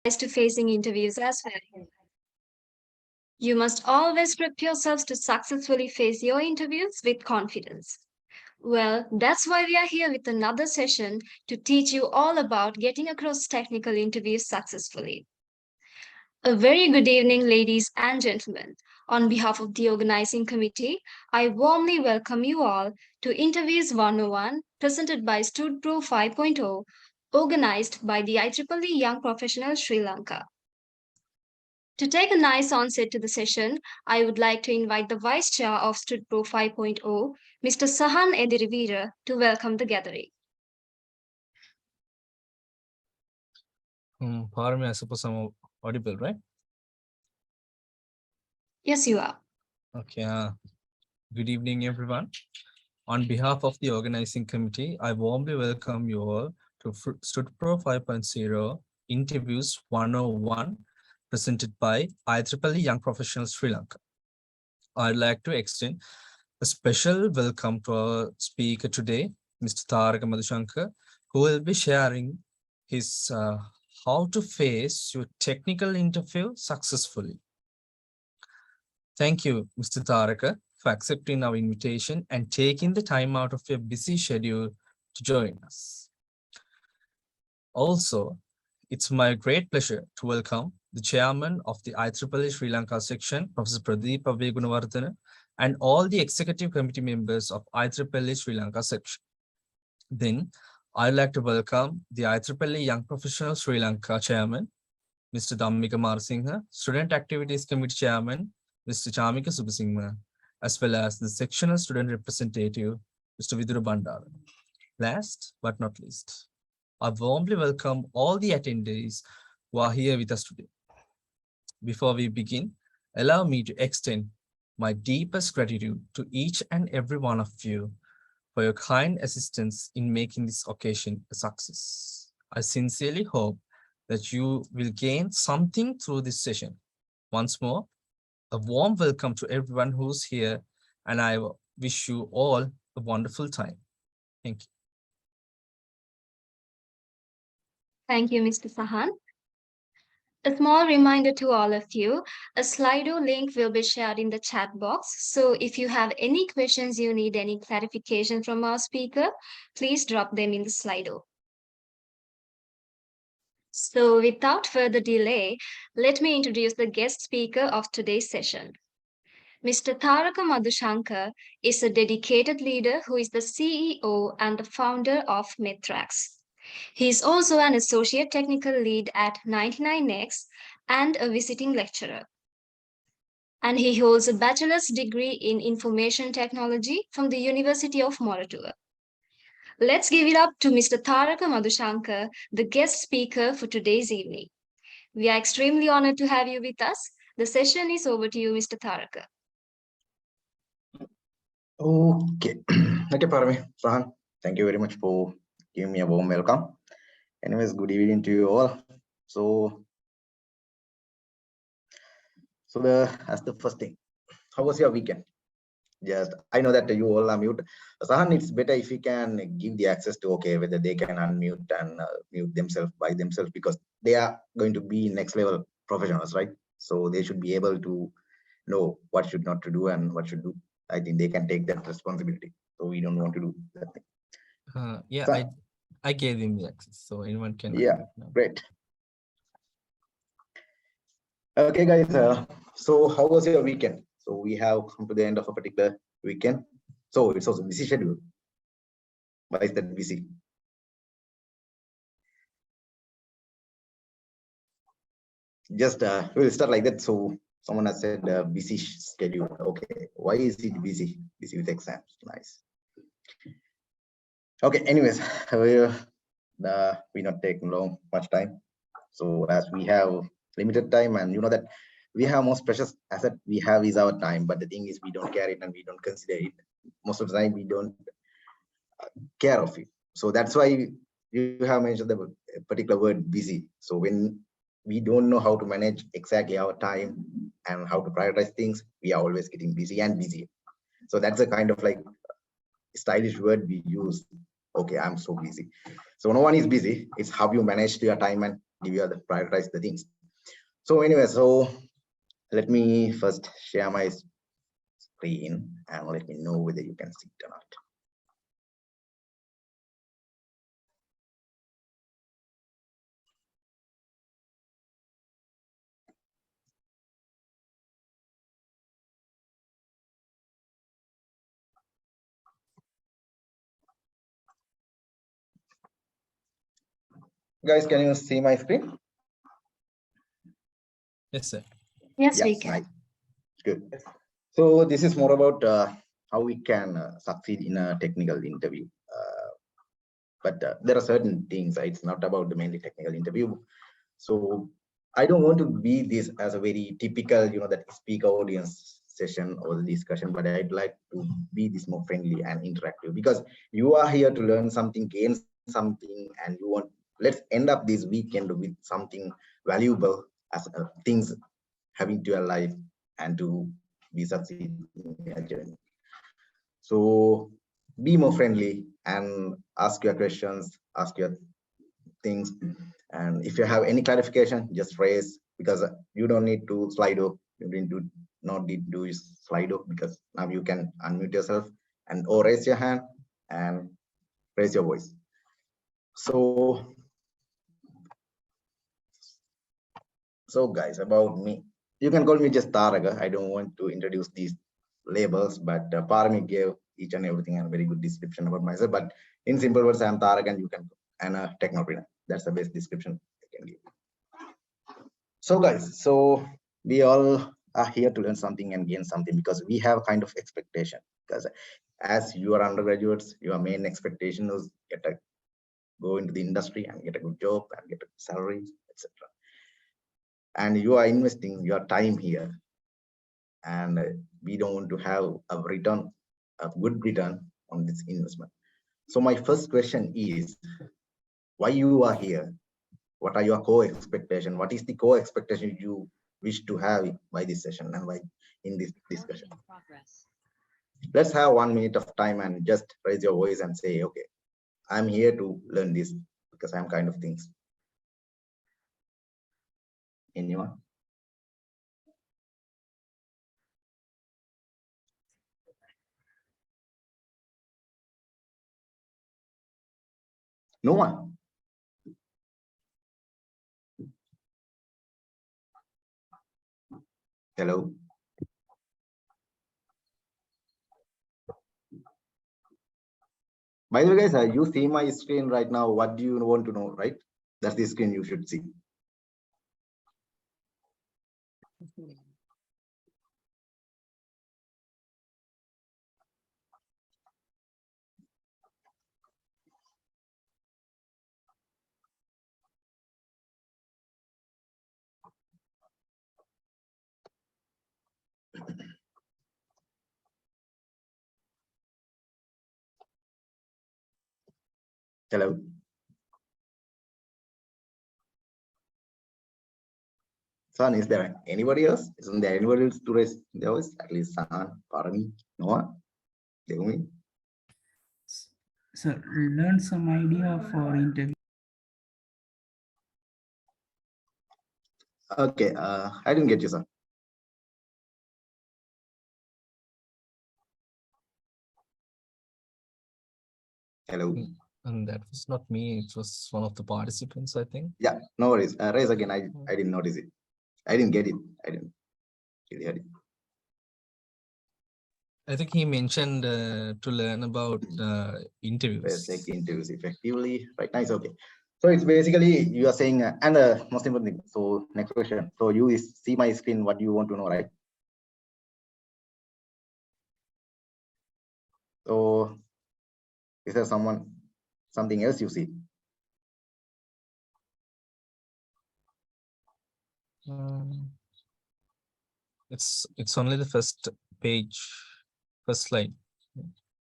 Face-to-facing interviews as well. You must always prep yourselves to successfully face your interviews with confidence. Well, that's why we are here with another session to teach you all about getting across technical interviews successfully. A very good evening, ladies and gentlemen. On behalf of the organizing committee, I warmly welcome you all to Interviews 101 presented by StudPro 5.0, organized by the IEEE Young Professional Sri Lanka. To take a nice onset to the session, I would like to invite the Vice Chair of StudPro 5.0, Mr. Sahan Edirivira, to welcome the gathering. Parami, I suppose I'm audible, right? Yes, you are. Okay. Good evening, everyone. On behalf of the organizing committee, I warmly welcome you all to StudPro 5.0 Interviews 101, presented by IEEE Young Professionals Sri Lanka. I'd like to extend a special welcome to our speaker today, Mr. Taraka Madhushankar, who will be sharing his how to face your technical interview successfully. Thank you, Mr. Taraka, for accepting our invitation and taking the time out of your busy schedule to join us. Also, it's my great pleasure to welcome the chairman of the IEEE Sri Lanka section, Professor Pradeep Avegunawardena, and all the executive committee members of IEEE Sri Lanka section. Then, I'd like to welcome the IEEE Young Professional Sri Lanka chairman, Mr. Dhammika Marasinghe, Student Activities Committee chairman, Mr. Chamika Subasinghe, as well as the sectional student representative, Mr. Vidura Bandara. Last but not least, I warmly welcome all the attendees who are here with us today. Before we begin, allow me to extend my deepest gratitude to each and every one of you for your kind assistance in making this occasion a success. I sincerely hope that you will gain something through this session. Once more, a warm welcome to everyone who's here, and I wish you all a wonderful time. Thank you. Thank you, Mr. Sahan. A small reminder to all of you, a Slido link will be shared in the chat box. So if you have any questions, you need any clarification from our speaker, please drop them in the Slido. So without further delay, let me introduce the guest speaker of today's session. Mr. Taraka Madhushankar is a dedicated leader who is the CEO and the founder of Mithrax. He is also an associate technical lead at 99X and a visiting lecturer. And he holds a bachelor's degree in information technology from the University of Moratuwa. Let's give it up to Mr. Taraka Madhushankar, the guest speaker for today's evening. We are extremely honored to have you with us. The session is over to you, Mr. Taraka. Okay. Okay, Parami, Sahan, thank you very much for giving me a warm welcome. Anyways, good evening to you all. So as the first thing, how was your weekend? Just, I know that you all are mute. Sahan, it's better if you can give the access to, okay, whether they can unmute and mute themselves by themselves, because they are going to be next level professionals, right? So they should be able to know what should not to do and what should do. I think they can take that responsibility. So we don't want to do that thing. Yeah, so, I gave him the access, so anyone can. Yeah, great. Okay, guys. So how was your weekend? So we have come to the end of a particular weekend. So it's also busy schedule. Why is that busy? Just we'll start like that. So someone has said busy schedule. Okay, why is it busy? Busy with exams. Nice. Okay. Anyways, we not taking much time. So as we have limited time, and you know that we have most precious asset we have is our time, but the thing is we don't care it and we don't consider it. Most of the time we don't care of it. So that's why you have mentioned the particular word busy. So when we don't know how to manage exactly our time and how to prioritize things, we are always getting busy and busy. So that's a kind of like stylish word we use. Okay, I'm so busy. So no one is busy. It's how you manage your time and prioritize the things. So anyway, so let me first share my screen and let me know whether you can see it or not. Guys, can you see my screen? Yes, sir. Yes, we Yes, can. nice. Good. So this is more about how we can succeed in a technical interview. But there are certain things. It's not about the mainly technical interview. So I don't want to be this as a very typical, that speaker audience session or the discussion, but I'd like to be this more friendly and interactive, because you are here to learn something, gain something, and you want, let's end up this weekend with something valuable as things having to your life and to be succeeding in your journey. So be more friendly and ask your questions, ask your things, and if you have any clarification, just raise, because you don't need to Slido. You need to not need to do Slido, because now you can unmute yourself and or raise your hand and raise your voice. So guys, about me, you can call me just Taraga. I don't want to introduce these labels, but Parami gave each and everything and a very good description about myself. But in simple words, I'm Tarak, and you can, and a technopreneur. That's the best description I can give. So guys, so we all are here to learn something and gain something, because we have kind of expectation, because as you are undergraduates, your main expectation is go into the industry and get a good job and get a salary, etc. And you are investing your time here, and we don't want to have a return, a good return on this investment. So my first question is, why you are here? What are your core expectation? What is the core expectation you wish to have by this session and by in this discussion? Let's have 1 minute of time and just raise your voice and say, okay, I'm here to learn this because I'm kind of things. Anyone? No one. Hello. By the way, guys, you see my screen right now. What do you want to know, right? That's the screen you should see. Hello. San, is there anybody else? Isn't there anybody else to raise their voice? At least San, Parami, Noah, Deumi. So learn some idea for interview. Okay, I didn't get you, sir. Hello. And that was not me. It was one of the participants, I think. Yeah, no worries. Raise again. I didn't notice it. I didn't get it. I didn't really hear it. I think he mentioned to learn about interviews. Let's take interviews effectively. Right, nice. Okay. So it's basically you are saying, and the most important thing. So next question. So you see my screen. What do you want to know, right? So is there something else you see? It's only the first page, first slide.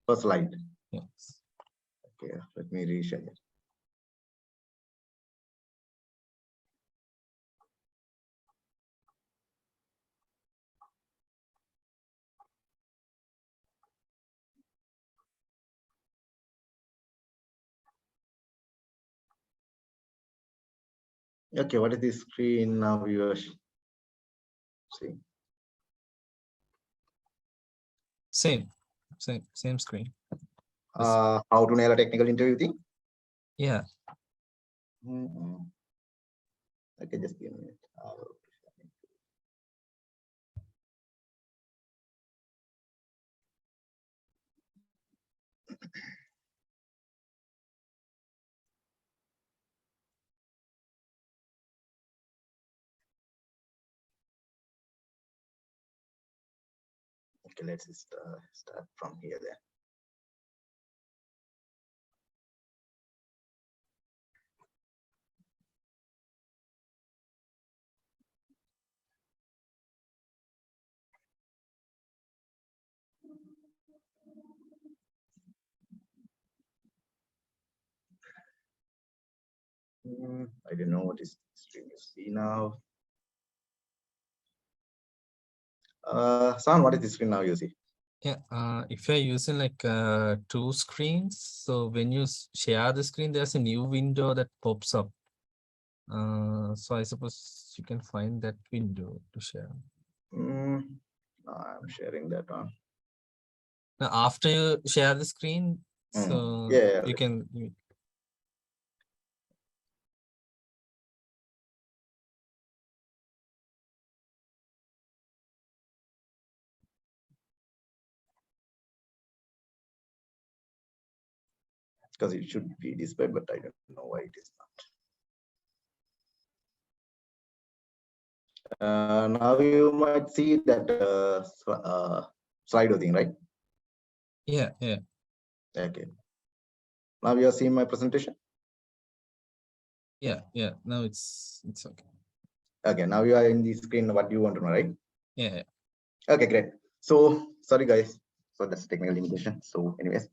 First slide. Yes. Okay, let me reshare it. Okay, what is this screen now? You are see. Same screen. How to nail a technical interview thing? Yeah. Okay, just give me a minute. Okay, let's start from here then. I don't know what is stream you see now. San, what is the screen now you see? Yeah, if you're using like two screens, so when you share the screen, there's a new window that pops up. So I suppose you can find that window to share. I'm sharing that one. Now, after you share the screen, so Yeah, you can. because it should be displayed, but I don't know why it is not. Now you might see that Slido thing, right? Yeah. Okay. Now you are seeing my presentation. Yeah. Now it's okay. Okay, now you are in the screen. What do you want to know, right? Yeah. Okay, great. So sorry guys, so that's technical limitation. So anyways,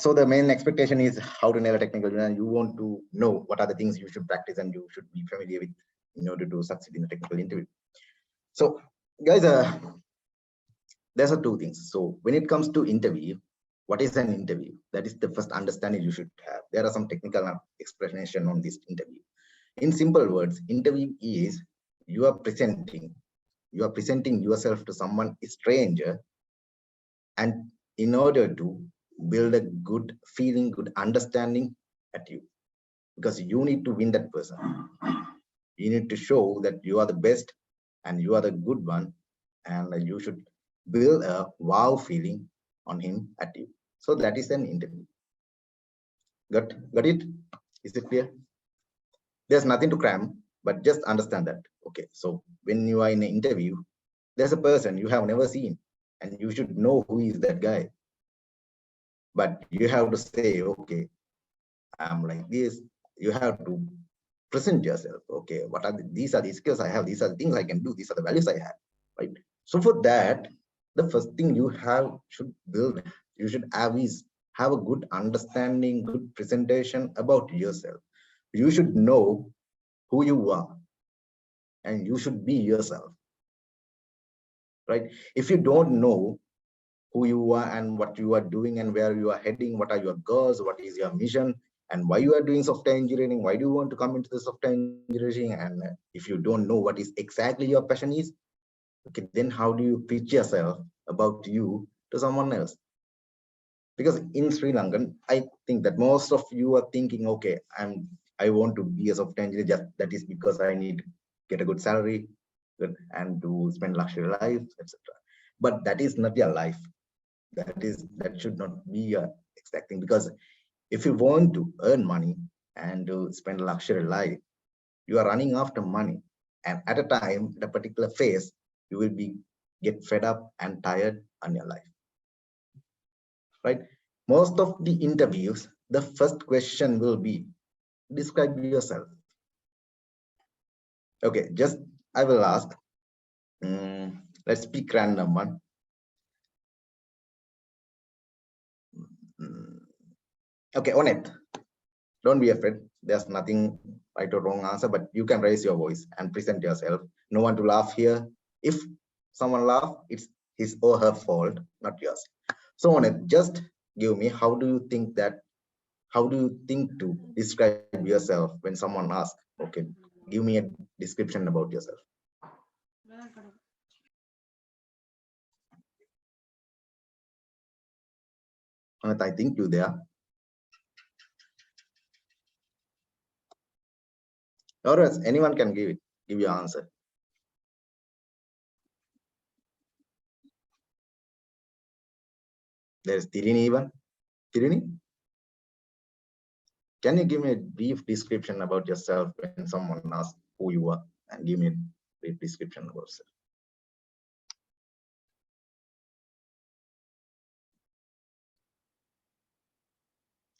so the main expectation is how to nail a technical interview. You want to know what are the things you should practice and you should be familiar with in order to succeed in a technical interview. So guys, there's a two things. So when it comes to interview, what is an interview? That is the first understanding you should have. There are some technical explanation on this interview. In simple words, interview is you are presenting yourself to someone stranger, and in order to build a good feeling, good understanding at you, because you need to win that person. You need to show that you are the best and you are the good one, and you should build a wow feeling on him at you. So that is an interview. Got it? Is it clear? There's nothing to cram, but just understand that. Okay, so when you are in an interview, there's a person you have never seen, and you should know who is that guy. But you have to say, okay, I'm like this. You have to present yourself. Okay, what are these are the skills I have, these are the things I can do, these are the values I have, right? So for that, the first thing you should build, you should have a good understanding, good presentation about yourself. You should know who you are, and you should be yourself, right? If you don't know who you are and what you are doing and where you are heading, what are your goals, what is your mission, and why you are doing software engineering, why do you want to come into the software engineering, and if you don't know what is exactly your passion is, okay, then how do you pitch yourself about you to someone else? Because in Sri Lankan, I think that most of you are thinking, okay, I want to be a software engineer, just that is because I need to get a good salary and to spend luxury life, etc. But that is not your life. That should not be your exact thing, because if you want to earn money and to spend a luxury life, you are running after money, and at a time, at a particular phase, you will get fed up and tired on your life, right? Most of the interviews, the first question will be, describe yourself. Okay, just I will ask, let's pick random one. Okay, on it. Don't be afraid. There's nothing right or wrong answer, but you can raise your voice and present yourself. No one to laugh here. If someone laugh, it's his or her fault, not yours. So on it, just give me, how do you think to describe yourself when someone asks, Okay, give me a description about yourself. I think you there. Or else anyone can give your answer. There's Tirini even. Tirini, can you give me a brief description about yourself when someone asks who you are, and give me a brief description about yourself?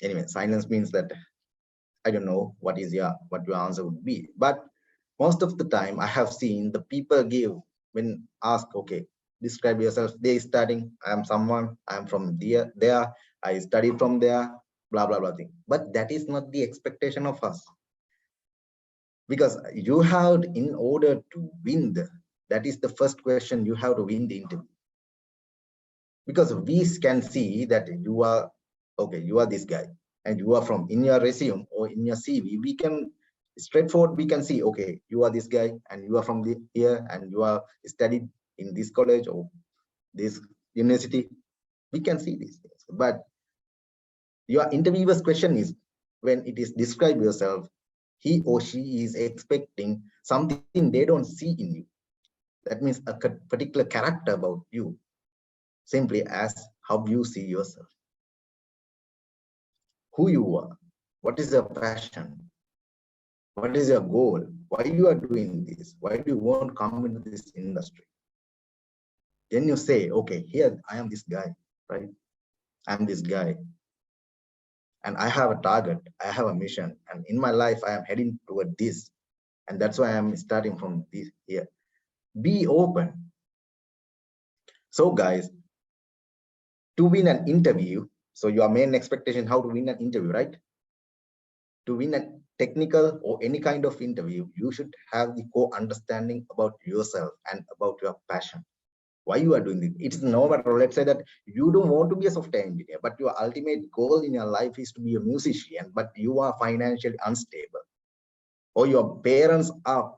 Anyway, silence means that I don't know what your answer would be. But most of the time I have seen the people give when asked, okay, describe yourself, they starting, I am someone, I am from there, I studied from there, blah blah blah thing. But that is not the expectation of us. Because you have, in order to win that is the first question, you have to win the interview. Because we can see that you are, okay, you are this guy, and you are from, in your resume or in your CV, we can straightforward, we can see, okay, you are this guy and you are from here and you are studied in this college or this university. We can see these things. But your interviewer's question is, when it is describe yourself, he or she is expecting something they don't see in you. That means a particular character about you, simply as how you see yourself, who you are, what is your passion, what is your goal, why you are doing this, why do you want to come into this industry. Then you say, okay, here I am this guy, right? I'm this guy, and I have a target, I have a mission, and in my life I am heading toward this, and that's why I'm starting from this here. Be open. So guys, to win an interview, so your main expectation, how to win an interview, right? To win a technical or any kind of interview, you should have the core understanding about yourself and about your passion, why you are doing it. It's no matter, let's say that you don't want to be a software engineer, but your ultimate goal in your life is to be a musician, but you are financially unstable, or your parents are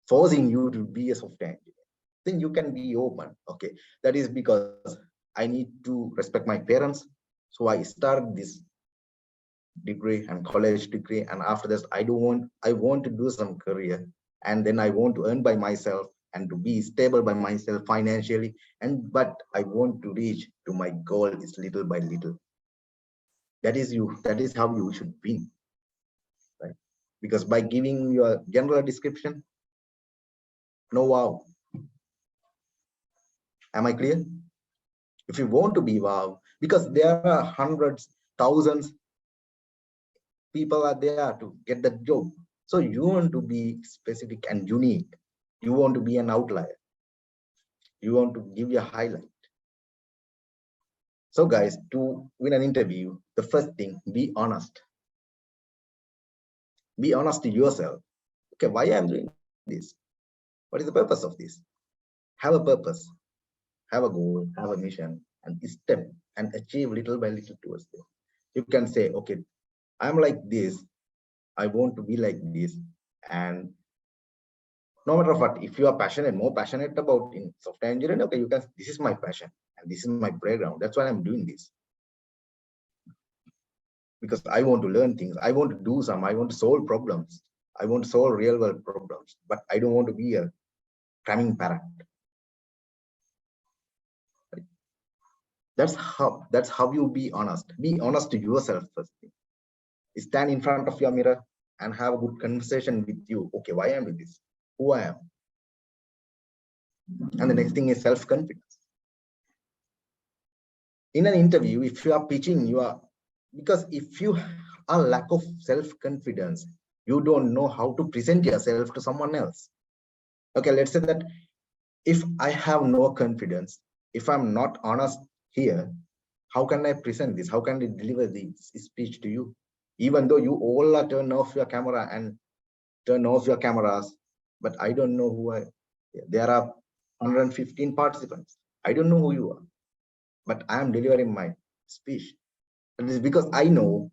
forcing you to be a software engineer, then you can be open. Okay, that is because I need to respect my parents, so I started this degree and college degree, and after this I want to do some career, and then I want to earn by myself and to be stable by myself financially, and but I want to reach to my goal is little by little. That is how you should win, right? Because by giving your general description, no, wow, am I clear? If you want to be wow, because there are hundreds, thousands people are there to get the job. So you want to be specific and unique. You want to be an outlier. You want to give your highlight. So guys, to win an interview, the first thing, be honest. Be honest to yourself. Okay, why I'm doing this? What is the purpose of this? Have a purpose, have a goal, have a mission, and step and achieve little by little towards it. You can say, okay, I'm like this, I want to be like this, and no matter what, if you are passionate, more passionate about in software engineering, okay, you can, this is my passion and this is my playground, that's why I'm doing this, because I want to learn things, I want to do some, I want to solve problems, I want to solve real world problems, but I don't want to be a cramming parrot. Right? That's how you be honest to yourself first thing. Stand in front of your mirror and have a good conversation with you. Okay, why am I this, who I am. And the next thing is self-confidence. In an interview, if you are pitching, you are, because if you are lack of self-confidence, you don't know how to present yourself to someone else. Okay, let's say that if I have no confidence, if I'm not honest here, how can I present this? How can I deliver this speech to you? Even though you all are turn off your camera and turn off your cameras, but I don't know who I, there are 115 participants. I don't know who you are, but I am delivering my speech. It is because I know,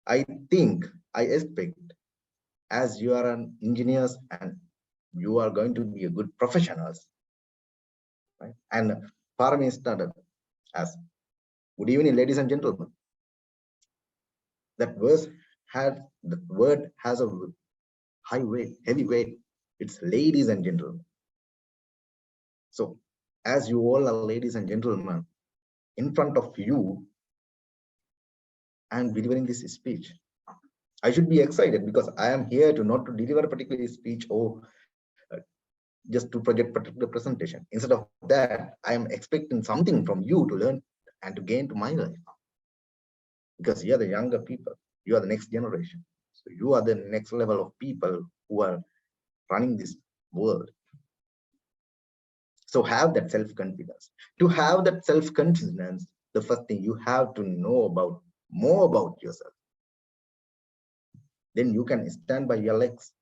I think, I expect as you are an engineers and you are going to be a good professionals, right? And Parami started as good evening, ladies and gentlemen. That word has a high weight, heavy weight. It's ladies and gentlemen. So as you all are ladies and gentlemen, in front of you, I'm delivering this speech. I should be excited because I am here to not to deliver a particular speech or just to project particular presentation. Instead of that, I am expecting something from you to learn and to gain to my life. Because you are the younger people, you are the next generation. So you are the next level of people who are running this world. So have that self-confidence. To have that self-confidence, the first thing you have to know about more about yourself. Then you can stand by your legs.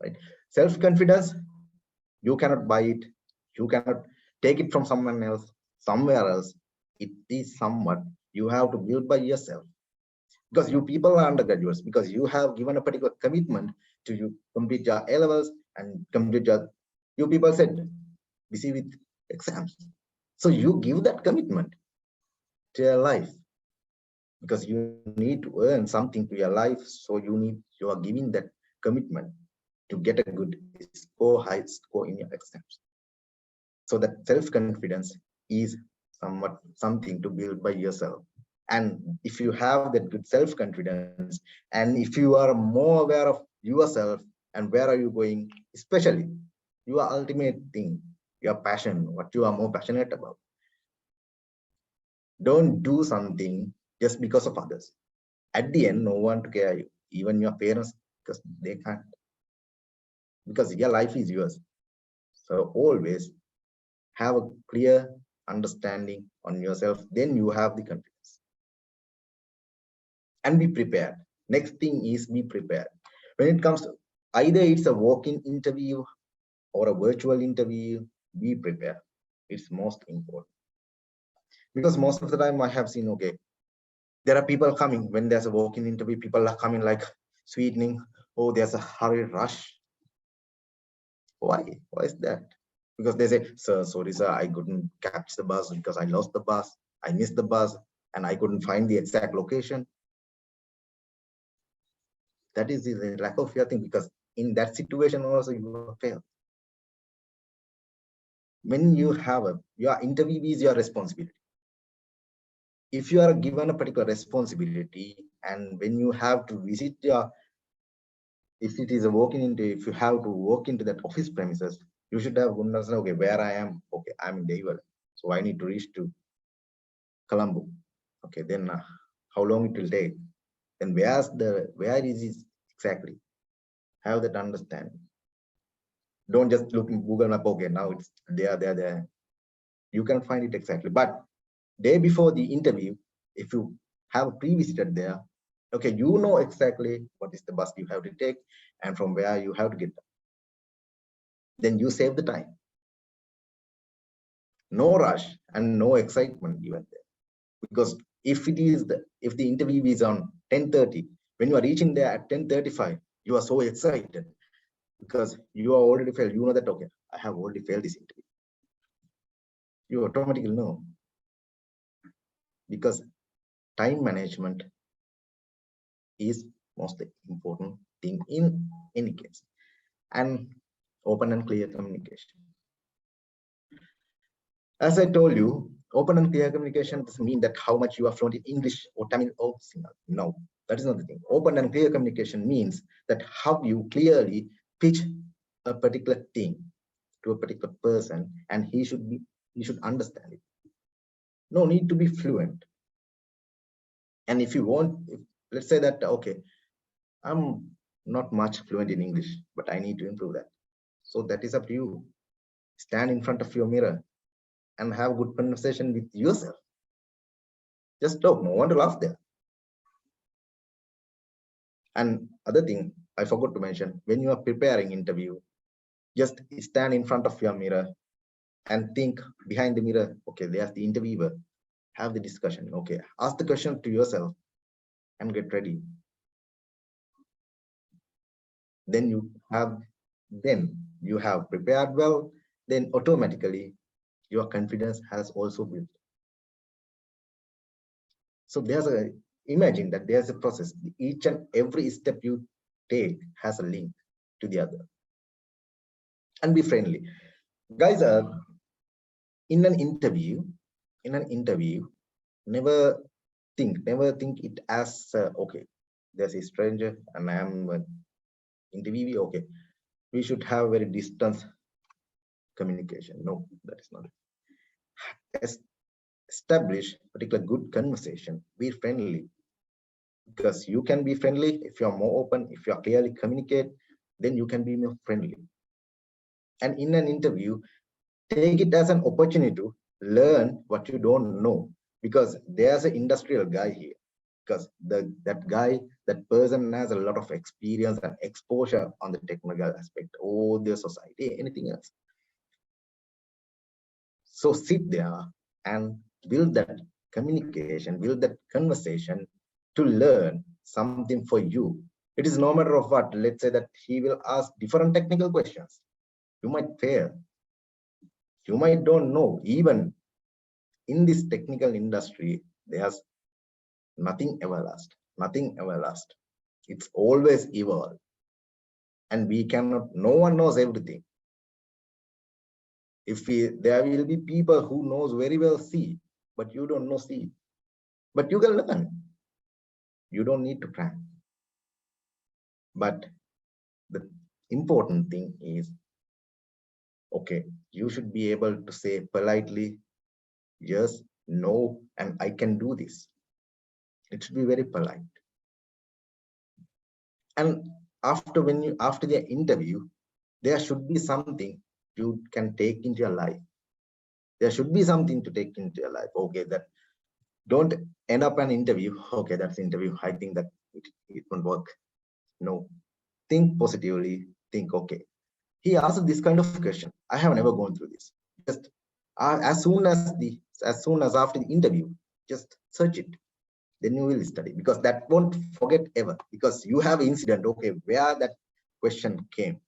Right? Self-confidence, you cannot buy it. You cannot take it from someone else, somewhere else. It is somewhat you have to build by yourself. Because you people are undergraduates, because you have given a particular commitment to you complete your A levels and complete your, you people said busy with exams. So you give that commitment to your life because you need to earn something to your life. So you are giving that commitment to get a good score, high score in your exams. So that self-confidence is somewhat something to build by yourself. And if you have that good self-confidence, and if you are more aware of yourself and where are you going, especially your ultimate thing, your passion, what you are more passionate about, don't do something just because of others. At the end, no one to care you, even your parents, because they can't, because your life is yours. So always have a clear understanding on yourself, then you have the confidence. And be prepared. Next thing is be prepared. When it comes to either it's a walk-in interview or a virtual interview, be prepared. It's most important. Because most of the time I have seen, okay, there are people coming when there's a walk-in interview, people are coming like sweetening, oh, there's a hurry rush. Why is that? Because they say, sir, sorry sir, I couldn't catch the bus because I lost the bus, I missed the bus, and I couldn't find the exact location. That is the lack of your thing, because in that situation also you will fail. When you have your interview is your responsibility. If you are given a particular responsibility, and when you have to visit your, if it is a walk-in interview, if you have to walk into that office premises, you should have understand, okay, where I am, okay, I'm in Deval, so I need to reach to Colombo. Okay, then how long it will take? Then where is it exactly? Have that understanding. Don't just look in Google Map, okay, now it's there. You can find it exactly. But day before the interview, if you have pre-visited there, okay, you know exactly what is the bus you have to take and from where you have to get there. Then you save the time. No rush and no excitement even there. Because if the interview is on 10:30, when you are reaching there at 10:35, you are so excited because you are already failed. You know that, okay, I have already failed this interview. You automatically know, because time management is most important thing in any case, and open and clear communication. As I told you, open and clear communication doesn't mean that how much you are fluent in English or Tamil or Sinhala. No, that is not the thing. Open and clear communication means that how you clearly pitch a particular thing to a particular person, and he should understand it. No need to be fluent. And if you want, let's say that, okay, I'm not much fluent in English, but I need to improve that. So that is up to you. Stand in front of your mirror and have good conversation with yourself. Just talk, no one to laugh there. And other thing I forgot to mention, when you are preparing interview, just stand in front of your mirror and think behind the mirror, okay, there's the interviewer. Have the discussion, okay, ask the question to yourself and get ready. then you have prepared well, then automatically your confidence has also built. So imagine that there's a process. Each and every step you take has a link to the other. And be friendly. Guys, in an interview, never think it as, okay, there's a stranger and I am an interviewee, okay, we should have very distant communication. No, that is not. Establish particular good conversation, be friendly, because you can be friendly if you're more open, if you clearly communicate, then you can be more friendly. And in an interview, take it as an opportunity to learn what you don't know, because there's an industrial guy here, because that person has a lot of experience and exposure on the technical aspect or their society, anything else. So sit there and build that communication, build that conversation to learn something for you. It is no matter of what. Let's say that he will ask different technical questions. You might fail. You might don't know. Even in this technical industry, there's nothing everlast. Nothing everlast. It's always evolve. And we cannot, no one knows everything. There will be people who knows very well C, but you don't know C. But you can learn. You don't need to crack. But the important thing is, okay, you should be able to say politely, yes, no, and I can do this. It should be very polite. And after the interview, there should be something you can take into your life. There should be something to take into your life. Okay, that don't end up an interview. Okay, that's interview. I think that it won't work. No, think positively. Think, okay, he asked this kind of question. I have never gone through this. Just as soon as after the interview, just search it. Then you will study, because that won't forget ever, because you have incident, okay, where that question came.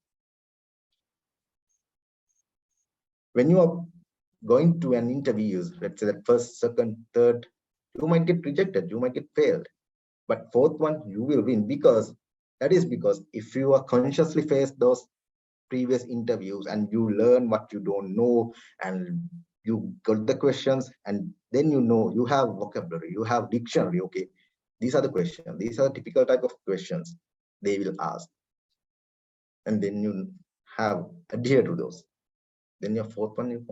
When you are going to an interview, let's say that first, second, third, you might get rejected, you might get failed, but fourth one you will win, because if you are consciously face those previous interviews and you learn what you don't know and you got the questions, and then you have vocabulary, you have dictionary. Okay, these are the questions, these are the typical type of questions they will ask, and then you have adhere to those. Then your fourth one,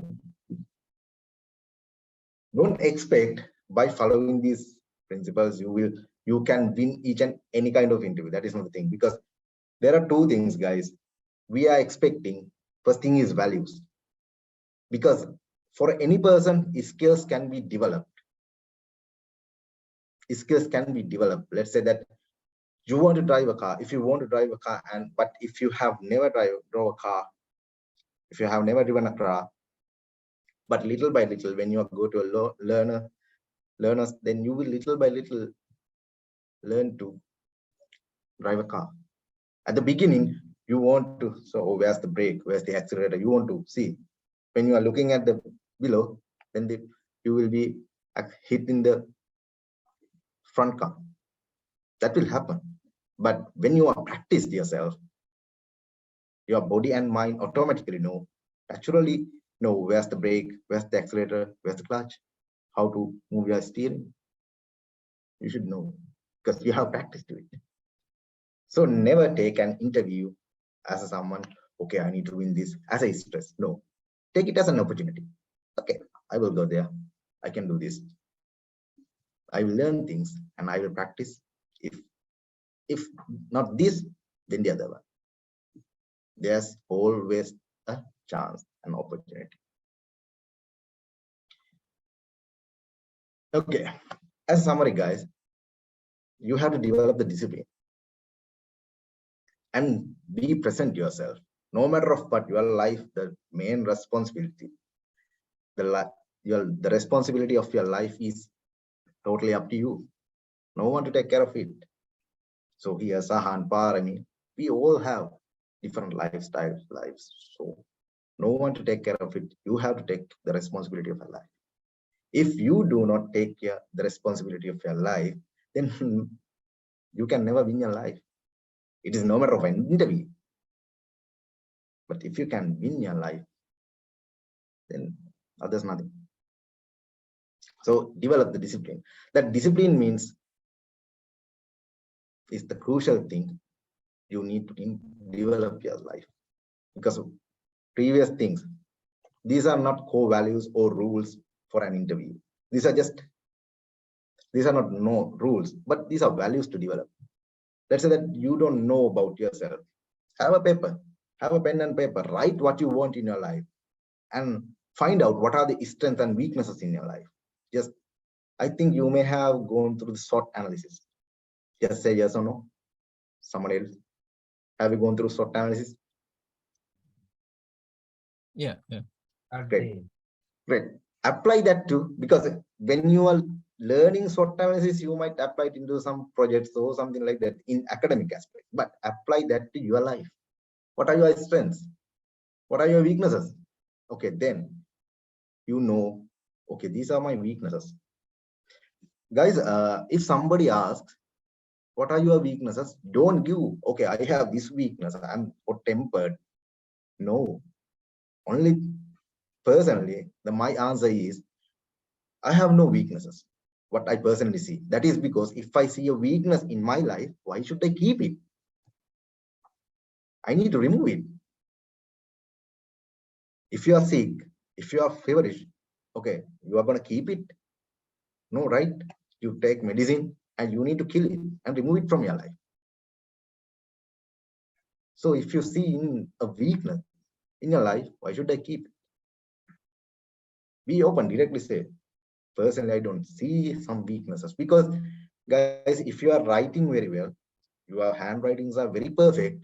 don't expect by following these principles you can win each and any kind of interview. That is not the thing, because there are two things, guys. We are expecting, first thing is values, because for any person, skills can be developed. Let's say that you want to drive a car. If you want to drive a car, but if you have never drove a car, if you have never driven a car, but little by little, when you go to a learners, then you will little by little learn to drive a car. At the beginning, you want to, so where's the brake, where's the accelerator, you want to see. When you are looking at the below, then you will be hitting the front car. That will happen. But when you are practiced yourself, your body and mind automatically naturally know where's the brake, where's the accelerator, where's the clutch, how to move your steering. You should know, because you have practiced to it. So never take an interview as someone, okay, I need to win this, as a stress. No, take it as an opportunity. Okay, I will go there. I can do this. I will learn things and I will practice. If not this, then the other one. There's always a chance, an opportunity. Okay, as a summary, guys, you have to develop the discipline and be present yourself. No matter of what, your life, the main responsibility, the responsibility of your life is totally up to you. No one to take care of it. So here's Sahan Parami. We all have different lifestyles, lives. So no one to take care of it. You have to take the responsibility of your life. If you do not take care the responsibility of your life, then you can never win your life. It is no matter of an interview. But if you can win your life, then others nothing. So develop the discipline. That discipline means is the crucial thing you need to develop your life, because of previous things, these are not core values or rules for an interview. These are not no rules, but these are values to develop. Let's say that you don't know about yourself. Have a paper, have a pen and paper, write what you want in your life and find out what are the strengths and weaknesses in your life. Just, I think you may have gone through the SWOT analysis. Just say yes or no. Someone else, have you gone through SWOT analysis? Yeah. Great. Apply that too, because when you are learning SWOT analysis, you might apply it into some projects or something like that in academic aspect, but apply that to your life. What are your strengths? What are your weaknesses? Okay, then you know, okay, these are my weaknesses. Guys, if somebody asks, what are your weaknesses? Don't give, okay, I have this weakness, I'm hot-tempered. No, only personally, my answer is, I have no weaknesses. What I personally see. That is because if I see a weakness in my life, why should I keep it? I need to remove it. If you are sick, if you are feverish, okay, you are going to keep it? No, right? You take medicine and you need to kill it and remove it from your life. So if you see in a weakness in your life, why should I keep it? Be open, directly say, personally, I don't see some weaknesses, because guys, if you are writing very well, your handwritings are very perfect,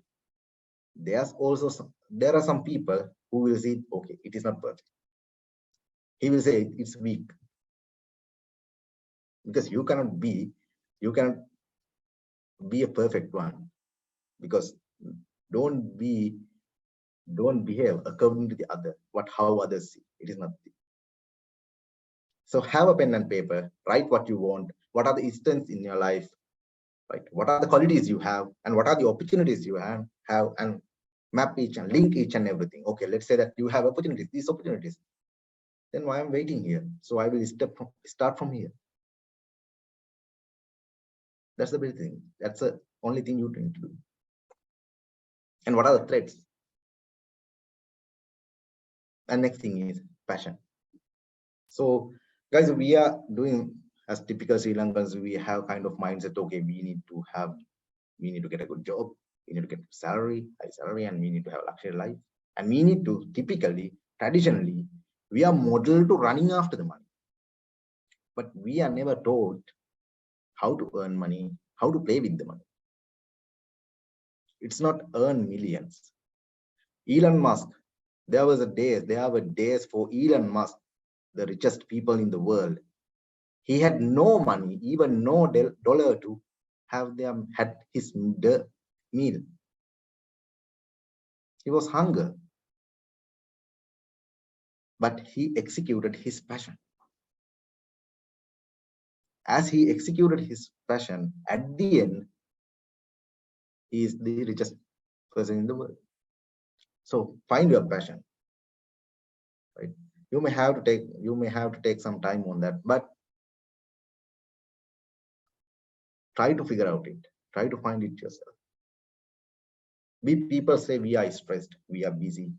there are some people who will say, okay, it is not perfect. He will say it's weak, because you cannot be a perfect one, because don't behave according to the other, how others see. It is not. So have a pen and paper, write what you want, what are the strengths in your life, right? What are the qualities you have, and what are the opportunities you have, and map each and link each and everything. Okay, let's say that you have these opportunities. Then why I'm waiting here? So I will start from here. That's the big thing. That's the only thing you need to do. And what are the threats? And next thing is passion. So guys, we are doing as typical Sri Lankans, we have kind of mindset, okay, we need to get a good job, we need to get high salary, and we need to have a luxury life. And we need to traditionally, we are modeled to running after the money. But we are never taught how to earn money, how to play with the money. It's not earn millions. Elon Musk, there were days for Elon Musk, the richest people in the world. He had no money, even no dollar to have them had his meal. He was hunger, but he executed his passion. As he executed his passion, at the end, he is the richest person in the world. So find your passion, right? You may have to take some time on that, but try to figure out it. Try to find it yourself. People say we are stressed, we are busy.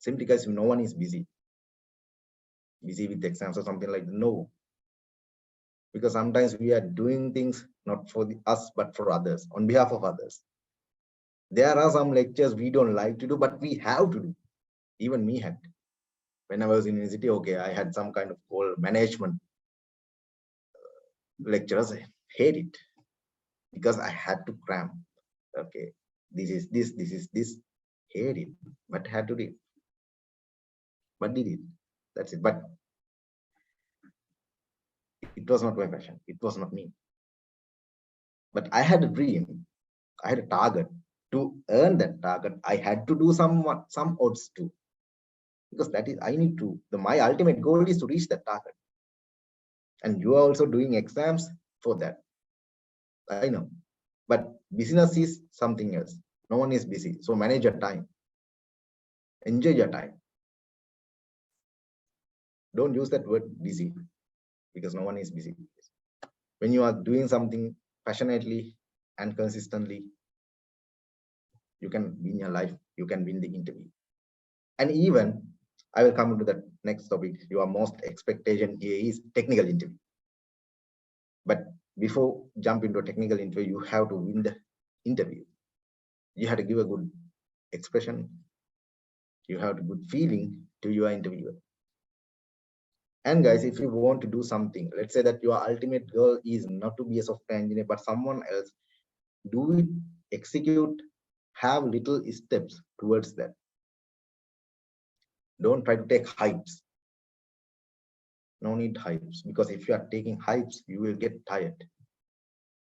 Simply because no one is busy with exams or something like that. No, because sometimes we are doing things not for us but for others, on behalf of others. There are some lectures we don't like to do, but we have to do. Even me had, when I was in university, okay, I had some kind of whole management lectures. I hate it because I had to cram. Okay, this is this. Hate it, but had to do it. But did it. That's it. But it was not my passion. It was not me. But I had a dream. I had a target. to earn that target, I had to do some odds too, because that is I need to. My ultimate goal is to reach that target, and you are also doing exams for that. I know, but business is something else. No one is busy, so manage your time. Enjoy your time. Don't use that word busy, because no one is busy. When you are doing something passionately and consistently, you can win your life, you can win the interview. And even I will come to the next topic. Your most expectation here is technical interview. But before jump into a technical interview, you have to win the interview. You have to give a good expression. You have a good feeling to your interviewer. And guys, if you want to do something, let's say that your ultimate goal is not to be a software engineer, but someone else, do it, execute, have little steps towards that. Don't try to take hypes. No need hypes, because if you are taking hypes, you will get tired.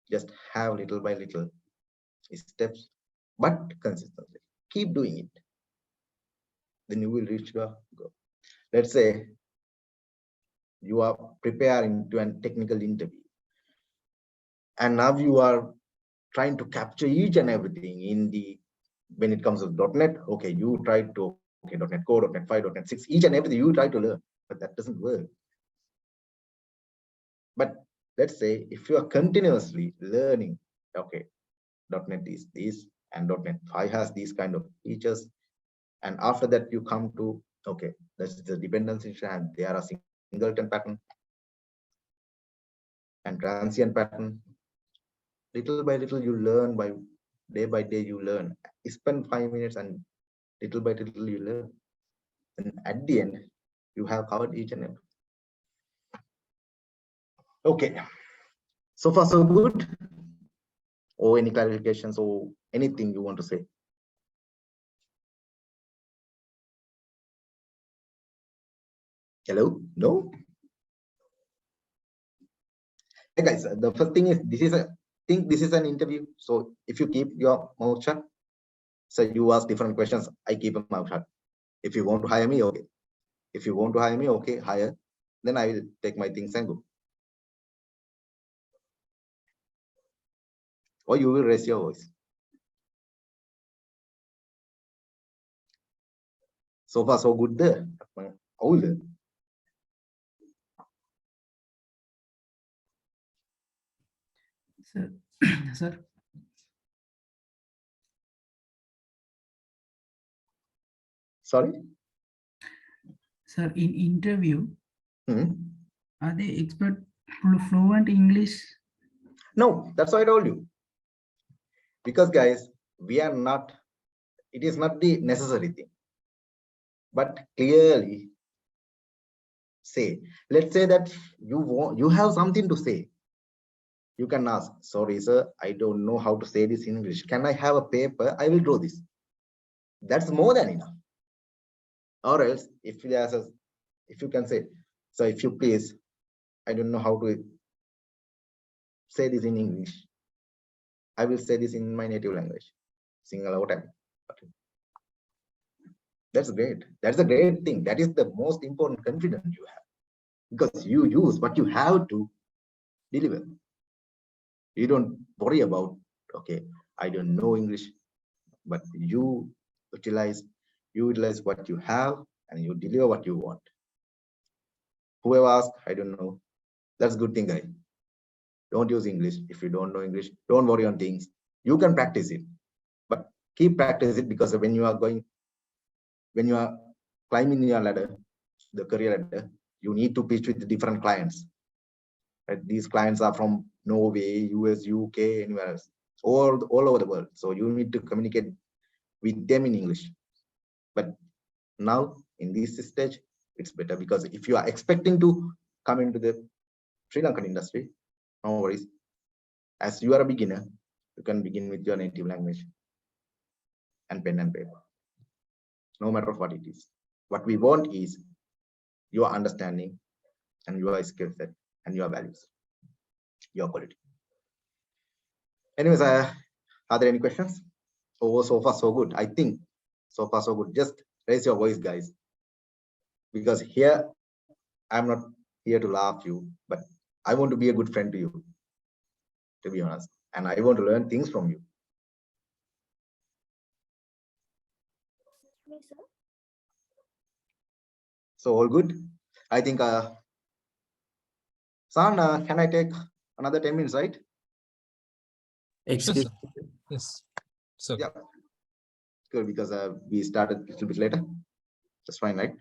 Just have little by little steps, but consistently. Keep doing it. Then you will reach your goal. Let's say you are preparing to a technical interview, and now you are trying to capture each and everything in the, when it comes to .NET, okay, you try to, okay, .NET Core, .NET 5, .NET 6, each and everything you try to learn, but that doesn't work. But let's say if you are continuously learning, okay, .NET is this, and .NET 5 has these kind of features, and after that you come to, okay, that's the dependency, and there are singleton pattern and transient pattern. Little by little you learn, by day you learn. You spend 5 minutes and little by little you learn, and at the end you have covered each and every. Okay, so far so good. Or any clarifications or anything you want to say? Hello? No? Hey guys, the first thing is, this is an interview. So if you keep your mouth shut, so you ask different questions, I keep a mouth shut. If you want to hire me, okay. If you want to hire me, okay, hire. Then I will take my things and go. Or you will raise your voice. So far so good there. Old. Sir, sir, Sorry? sir, in interview, Hmm? are they expert fluent English? No, that's what I told you. Because guys, we are not, it is not the necessary thing. But clearly say, let's say that you have something to say. You can ask, sorry sir, I don't know how to say this in English. Can I have a paper? I will draw this. That's more than enough. Or else, if you can say, so if you please, I don't know how to say this in English. I will say this in my native language. Single time. That's great. That's a great thing. That is the most important confidence you have, because you use what you have to deliver. You don't worry about, okay, I don't know English, but you utilize what you have and you deliver what you want. Whoever asks, I don't know, that's a good thing, guys. Don't use English. If you don't know English, don't worry on things. You can practice it, but keep practice it, because when you are climbing your ladder, the career ladder, you need to pitch with the different clients. Right? These clients are from Norway, US, UK, anywhere else, all over the world. So you need to communicate with them in English. But now in this stage, it's better, because if you are expecting to come into the Sri Lankan industry, no worries. As you are a beginner, you can begin with your native language and pen and paper, no matter what it is. What we want is your understanding and your skill set and your values, your quality. Anyways, are there any questions? Oh, so far so good. I think so far so good. Just raise your voice, guys, because here I'm not here to laugh you, but I want to be a good friend to you, to be honest, and I want to learn things from you. So all good. I think, San, can I take another 10 minutes, right? Sure, Excuse sir. Yes. So Yeah, good, because we started a little bit later. That's fine, right?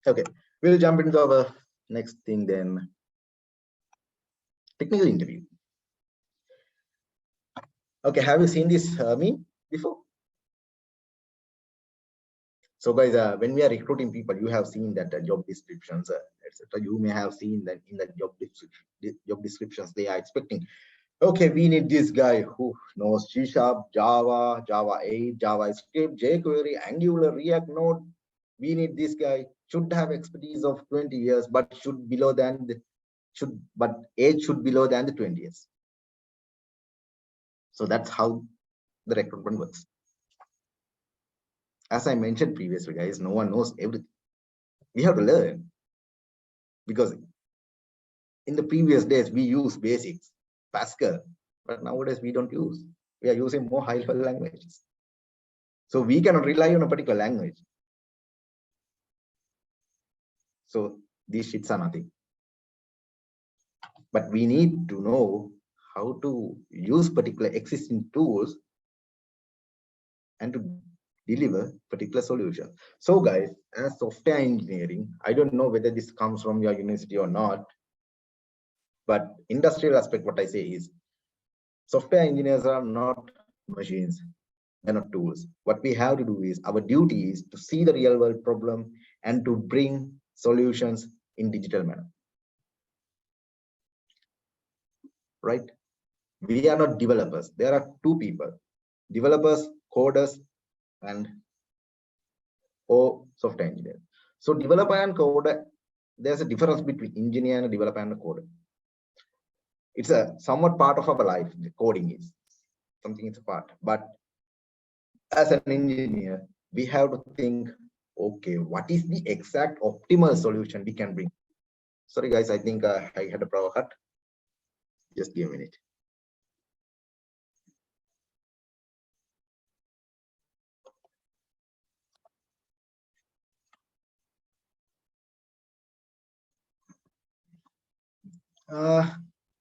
Okay, we'll jump into our next thing then. Technical interview. Okay, have you seen this meme before? So guys, when we are recruiting people, you have seen that job descriptions, etc. You may have seen that in the job descriptions they are expecting. Okay, we need this guy who knows C#, Java, Java 8, JavaScript, jQuery, Angular, React, Node. We need this guy. Should have expertise of 20 years, but should below than the, but age should below than the 20 years. So that's how the recruitment works. As I mentioned previously, guys, no one knows everything. We have to learn, because in the previous days we use basics, Pascal, but nowadays we don't use. We are using more high-level languages. So we cannot rely on a particular language. So these shits are nothing. But we need to know how to use particular existing tools and to deliver particular solution. So guys, as software engineering, I don't know whether this comes from your university or not, but industrial aspect, what I say is, software engineers are not machines, they're not tools. What we have to do is, our duty is to see the real world problem and to bring solutions in digital manner. Right? We are not developers. There are two people, developers, coders, and software engineers. So developer and coder, there's a difference between engineer and a developer and a coder. It's a somewhat part of our life. The coding is something, it's a part. But as an engineer, we have to think, okay, what is the exact optimal solution we can bring? Sorry guys, I think I had a power cut. Just give a minute.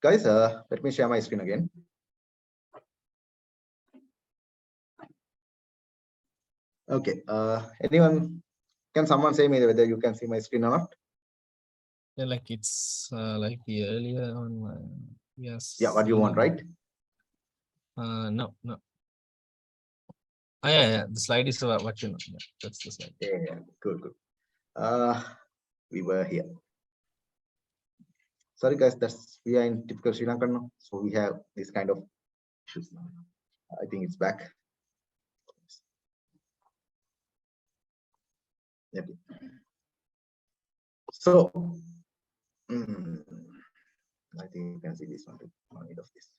Guys, let me share my screen again. Okay, anyone, can someone say me whether you can see my screen or not? yeah, like it's like the earlier on. Yes. Yeah, what you want, right? No. Oh, yeah. The slide is what you know. Yeah, that's the slide. Yeah, good. We were here. Sorry guys, that's we are in typical Sri Lankan now, so we have this kind of issues now. I think it's back. Okay. So I think you can see this one too. No need of this.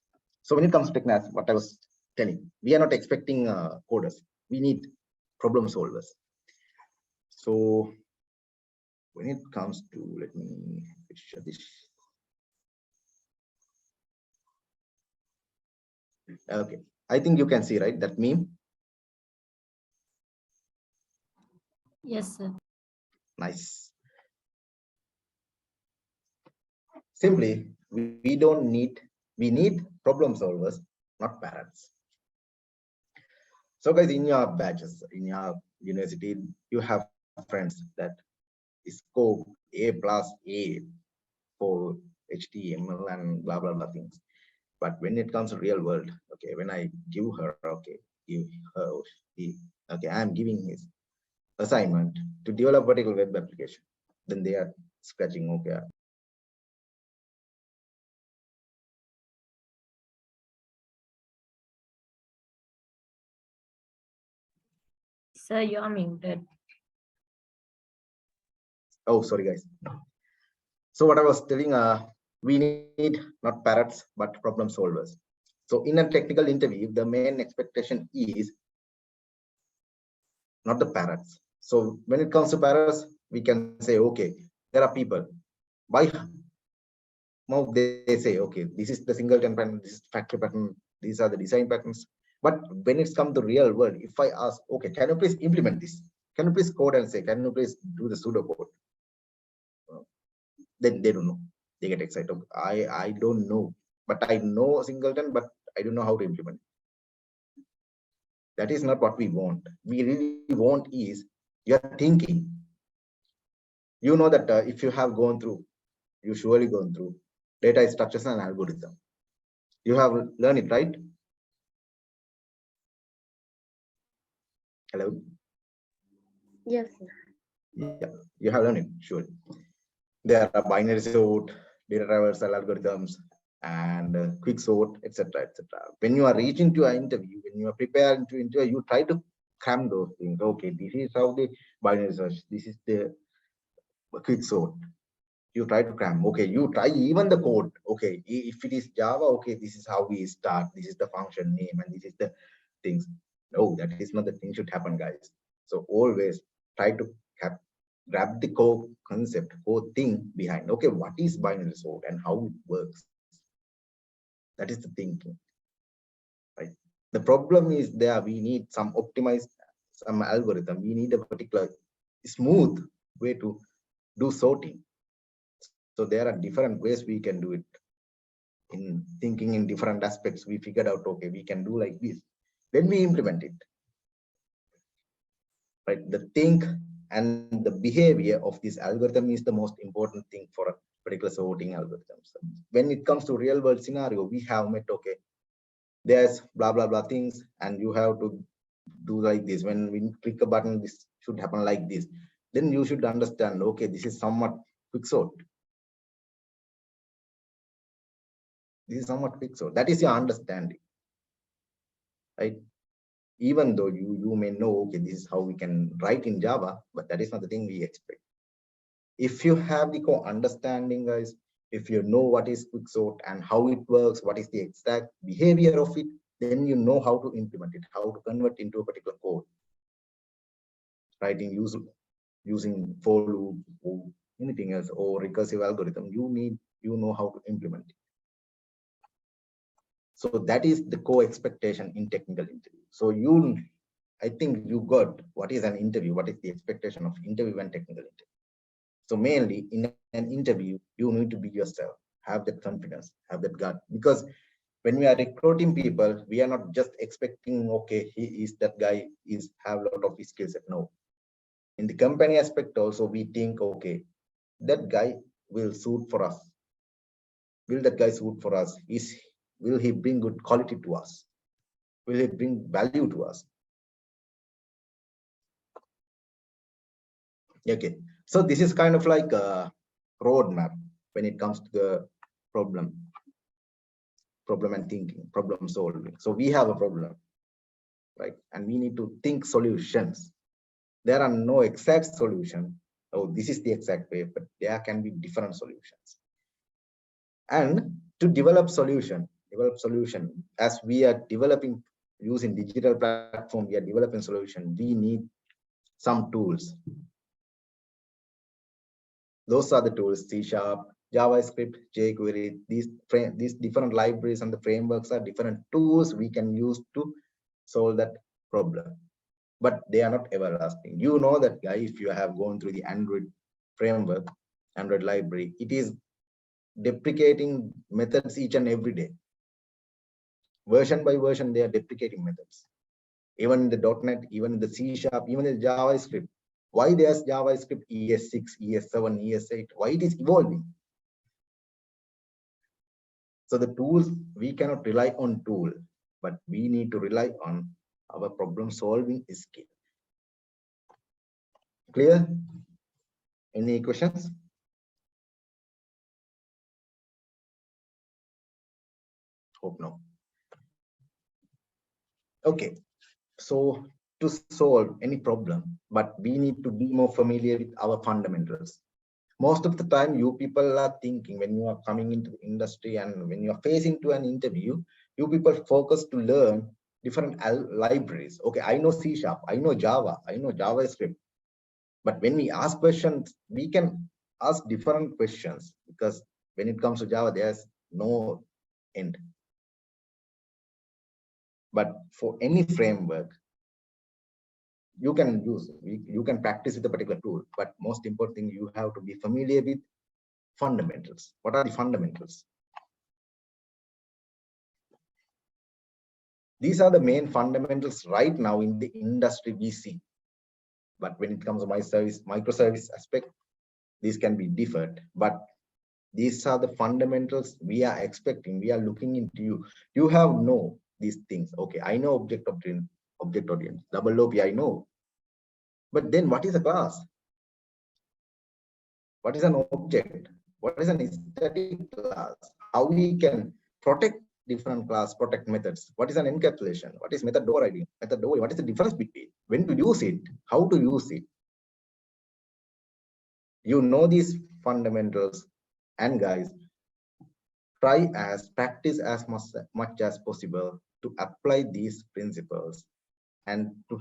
So when it comes to technology, what I was telling, we are not expecting coders. We need problem solvers. So when it comes to, let me share this. Okay, I think you can see, right, that meme. Yes, sir. Nice. Simply, we don't need, we need problem solvers, not parents. So guys, in your batches, in your university, you have friends that score A+A for HTML and blah blah blah things. But when it comes to real world, okay, when I give her, okay, give her, okay, I'm giving his assignment to develop a particular web application, then they are scratching, okay. Sir, you are muted. Oh, sorry guys. So what I was telling, we need not parrots but problem solvers. So in a technical interview, the main expectation is not the parrots. So when it comes to parrots, we can say, okay, there are people. By mouth, they say, okay, this is the singleton pattern, this is factory pattern, these are the design patterns. But when it's come to real world, if I ask, okay, can you please implement this? Can you please code and say, can you please do the pseudocode? Then they don't know. They get excited. I don't know, but I know singleton, but I don't know how to implement. That is not what we want. We really want is you're thinking. You know that if you have gone through, you surely gone through data structures and algorithm. You have learned it, right? Hello? Yes. Yeah, you have learned it, surely. There are binary sort, data traversal algorithms, and quick sort, etc., etc. When you are reaching to an interview, when you are preparing to interview, you try to cram those things. Okay, this is how the binary search, this is the quick sort. You try to cram. Okay, you try even the code. Okay, if it is Java, okay, this is how we start. This is the function name, and this is the things. No, that is not the thing should happen, guys. So always try to grab the core concept, core thing behind. Okay, what is binary sort and how it works? That is the thinking, right? The problem is there. We need some optimized, some algorithm. We need a particular smooth way to do sorting. So there are different ways we can do it. In thinking in different aspects, we figured out, okay, we can do like this. Then we implement it. Right? The think and the behavior of this algorithm is the most important thing for a particular sorting algorithm. So when it comes to real world scenario, we have met, okay, there's blah blah blah things, and you have to do like this. When we click a button, this should happen like this. Then you should understand, okay, this is somewhat quick sort. This is somewhat quick sort. That is your understanding, right? Even though you may know, okay, this is how we can write in Java, but that is not the thing we expect. If you have the core understanding, guys, if you know what is quicksort and how it works, what is the exact behavior of it, then you know how to implement it, how to convert into a particular code. Writing using for loop or anything else or recursive algorithm, you know how to implement it. So that is the core expectation in technical interview. So I think you got what is an interview, what is the expectation of interview and technical interview. So mainly in an interview, you need to be yourself, have that confidence, have that gut. Because when we are recruiting people, we are not just expecting, okay, he is that guy is have a lot of skill set. No. In the company aspect also, we think, okay, that guy will suit for us. Will that guy suit for us? Will he bring good quality to us? Will he bring value to us? Okay, so this is kind of like a roadmap when it comes to the problem and thinking, problem solving. So we have a problem, right? And we need to think solutions. There are no exact solution. Oh, this is the exact way, but there can be different solutions. And to develop solution, as we are developing using digital platform, we are developing solution, we need some tools. Those are the tools: C#, JavaScript, jQuery. These different libraries and the frameworks are different tools we can use to solve that problem. But they are not everlasting. You know that, guy, if you have gone through the Android framework, Android library, it is deprecating methods each and every day. Version by version, they are deprecating methods. Even in the .NET, even in the C#, even in the JavaScript. Why there's JavaScript ES6, ES7, ES8? Why it is evolving? So the tools, we cannot rely on tool, but we need to rely on our problem solving skill. Clear? Any questions? Hope no. Okay, so to solve any problem, but we need to be more familiar with our fundamentals. Most of the time, you people are thinking when you are coming into the industry and when you are facing to an interview, You people focus to learn different libraries. Okay, I know C#, I know Java, I know JavaScript. But when we ask questions, we can ask different questions, because when it comes to Java, there's no end. But for any framework, you can use, you can practice with a particular tool. But most important thing, you have to be familiar with fundamentals. What are the fundamentals? These are the main fundamentals right now in the industry we see. But when it comes to microservice aspect, these can be differed. But these are the fundamentals we are expecting. We are looking into you. You have know these things. Okay, I know object oriented, double OP, I know. But then what is a class? What is an object? What is an static class? How we can protect different class, protect methods? What is an encapsulation? What is method overriding? What is the difference between? When to use it? How to use it? You know these fundamentals, and guys, practice as much as possible to apply these principles and to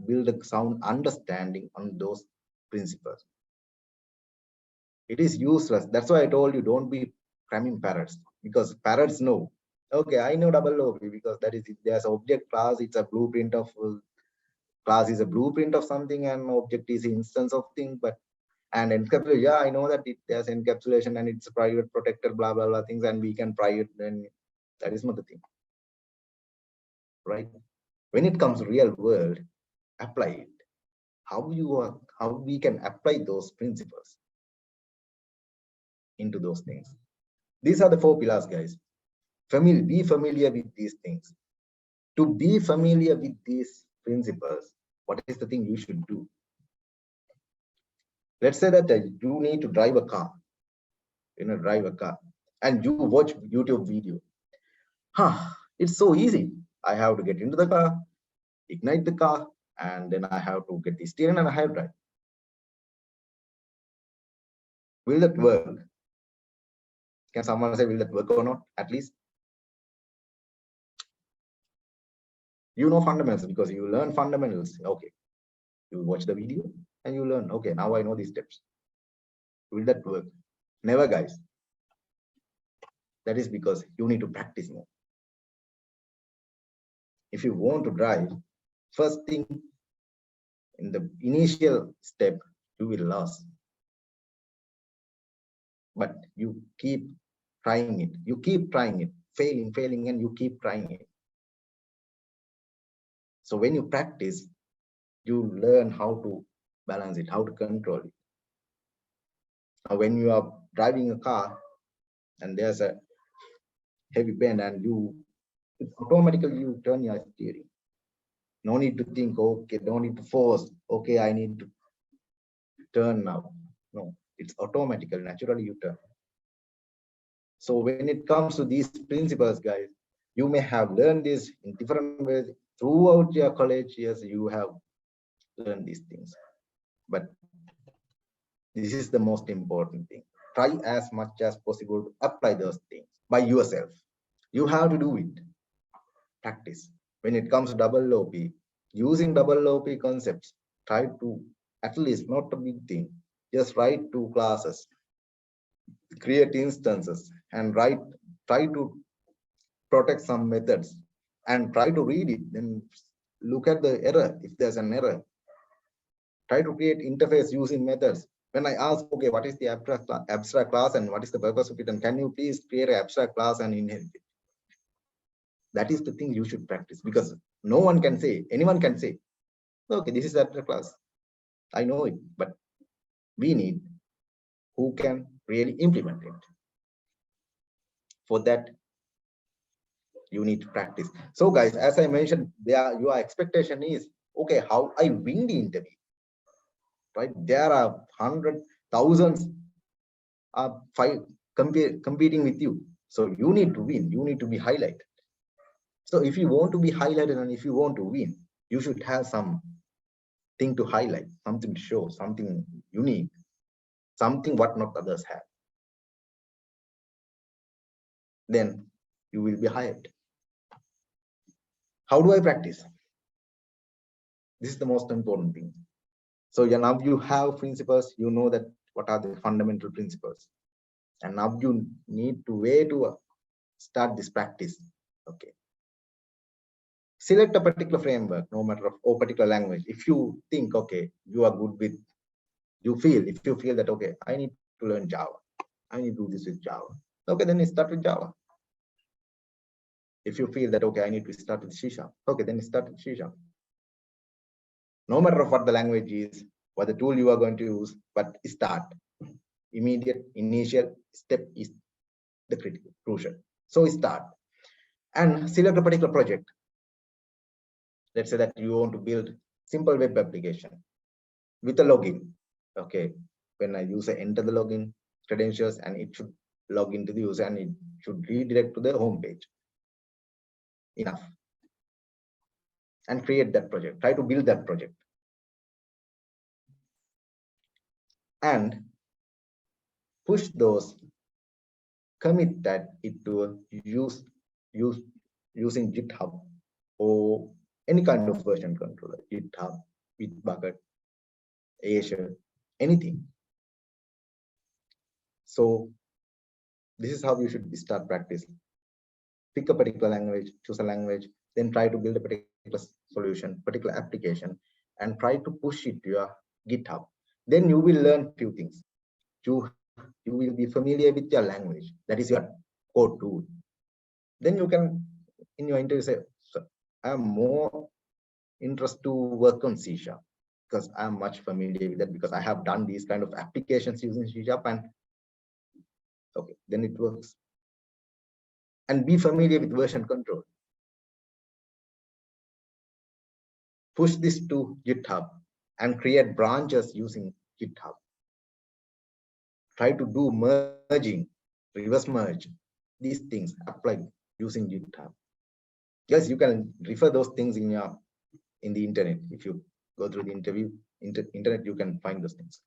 build a sound understanding on those principles. It is useless. That's why I told you, don't be cramming parrots, because parrots know. Okay, I know double OP because that is, there's object class, it's a blueprint of class is a blueprint of something, and object is instance of thing. But and encapsulation, yeah, I know that there's encapsulation and it's private protected, blah blah blah things, and we can private. Then that is not the thing, right? When it comes to real world, apply it. How we can apply those principles into those things. These are the 4 pillars, guys. Be familiar with these things. To be familiar with these principles, what is the thing you should do? Let's say that you need to drive a car, and you watch YouTube video. It's so easy. I have to get into the car, ignite the car, and then I have to get the steering and I have to drive. Will that work? Can someone say, will that work or not? At least you know fundamentals, because you learn fundamentals. Okay, you watch the video and you learn. Okay, now I know these steps. Will that work? Never, guys. That is because you need to practice more. If you want to drive, first thing, in the initial step, you will lose. But you keep trying it. You keep trying it, failing, and you keep trying it. So when you practice, you learn how to balance it, how to control it. Now, when you are driving a car and there's a heavy bend, and automatically you turn your steering. No need to think, okay, don't need to force, okay, I need to turn now. No, it's automatically, naturally you turn. So when it comes to these principles, guys, you may have learned this in different ways throughout your college years. You have learned these things, but this is the most important thing. Try as much as possible to apply those things by yourself. You have to do it. Practice. When it comes to double OP, using double OP concepts, try to, at least, not a big thing, just write 2 classes, create instances, and try to protect some methods, and try to read it. Then look at the error. If there's an error, try to create interface using methods. When I ask, okay, what is the abstract class and what is the purpose of it, and can you please create an abstract class and inherit it? That is the thing you should practice, because no one can say, anyone can say, okay, this is abstract class, I know it, but we need who can really implement it. For that, you need to practice. So guys, as I mentioned, your expectation is, okay, how I win the interview, right? There are hundreds, thousands competing with you. So you need to win, you need to be highlighted. So if you want to be highlighted and if you want to win, you should have something to highlight, something to show, something unique, something what not others have. Then you will be hired. How do I practice? This is the most important thing. So now you have principles, you know that what are the fundamental principles. And now you need to way to start this practice. Okay. Select a particular framework, no matter of or particular language. If you think, okay, you are good with, if you feel that, okay, I need to learn Java. I need to do this with Java. Okay, then you start with Java. If you feel that, okay, I need to start with C#, okay, then start with C#. No matter of what the language is, what the tool you are going to use, but start. Immediate initial step is the critical, crucial. So start and select a particular project. Let's say that you want to build simple web application with a login. Okay, when a user enter the login credentials and it should log into the user and it should redirect to the home page. Enough. And create that project. Try to build that project. And push those, commit that into using GitHub or any kind of version controller, GitHub, Bitbucket, Azure, anything. So this is how you should start practicing. Pick a particular language, choose a language, then try to build a particular solution, particular application, and try to push it to your GitHub. Then you will learn few things. You will be familiar with your language. That is your code tool. Then you can, in your interview, say, so I'm more interested to work on C# because I'm much familiar with that because I have done these kind of applications using C# and okay, then it works. And be familiar with version control. Push this to GitHub and create branches using GitHub. Try to do merging, reverse merge, these things apply using GitHub. Yes, you can refer those things in the internet. If you go through the internet, you can find those things.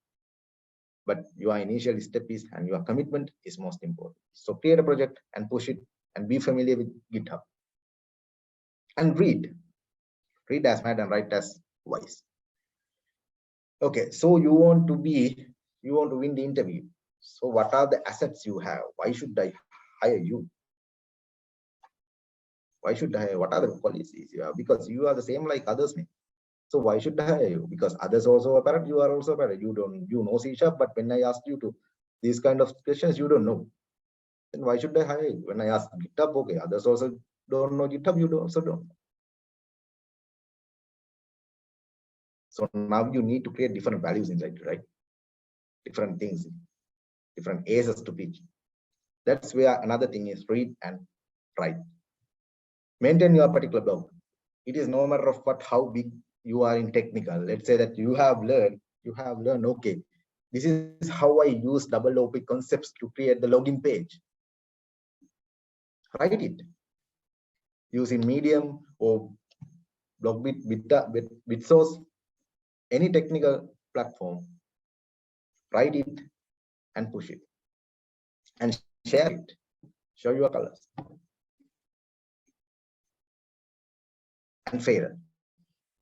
But your initial step is, and your commitment is most important. So create a project and push it and be familiar with GitHub. And read as mad and write as wise. Okay, so you want to win the interview. So what are the assets you have? Why should I hire you? Why should I hire? What are the policies you have? Because you are the same like others. So why should I hire you? Because others also are parrot, you are also a parrot. You know C#, but when I asked you to these kind of questions, you don't know. Then why should I hire you? When I ask GitHub, okay, others also don't know GitHub, you also don't. So now you need to create different values inside, right? Different things, different aces to pitch. That's where another thing is read and write. Maintain your particular blog. It is no matter of how big you are in technical. Let's say that you have learned, okay, this is how I use double OP concepts to create the login page. Write it using Medium or Blogbit, BitSource, any technical platform. Write it and push it and share it. Show your colors and fail.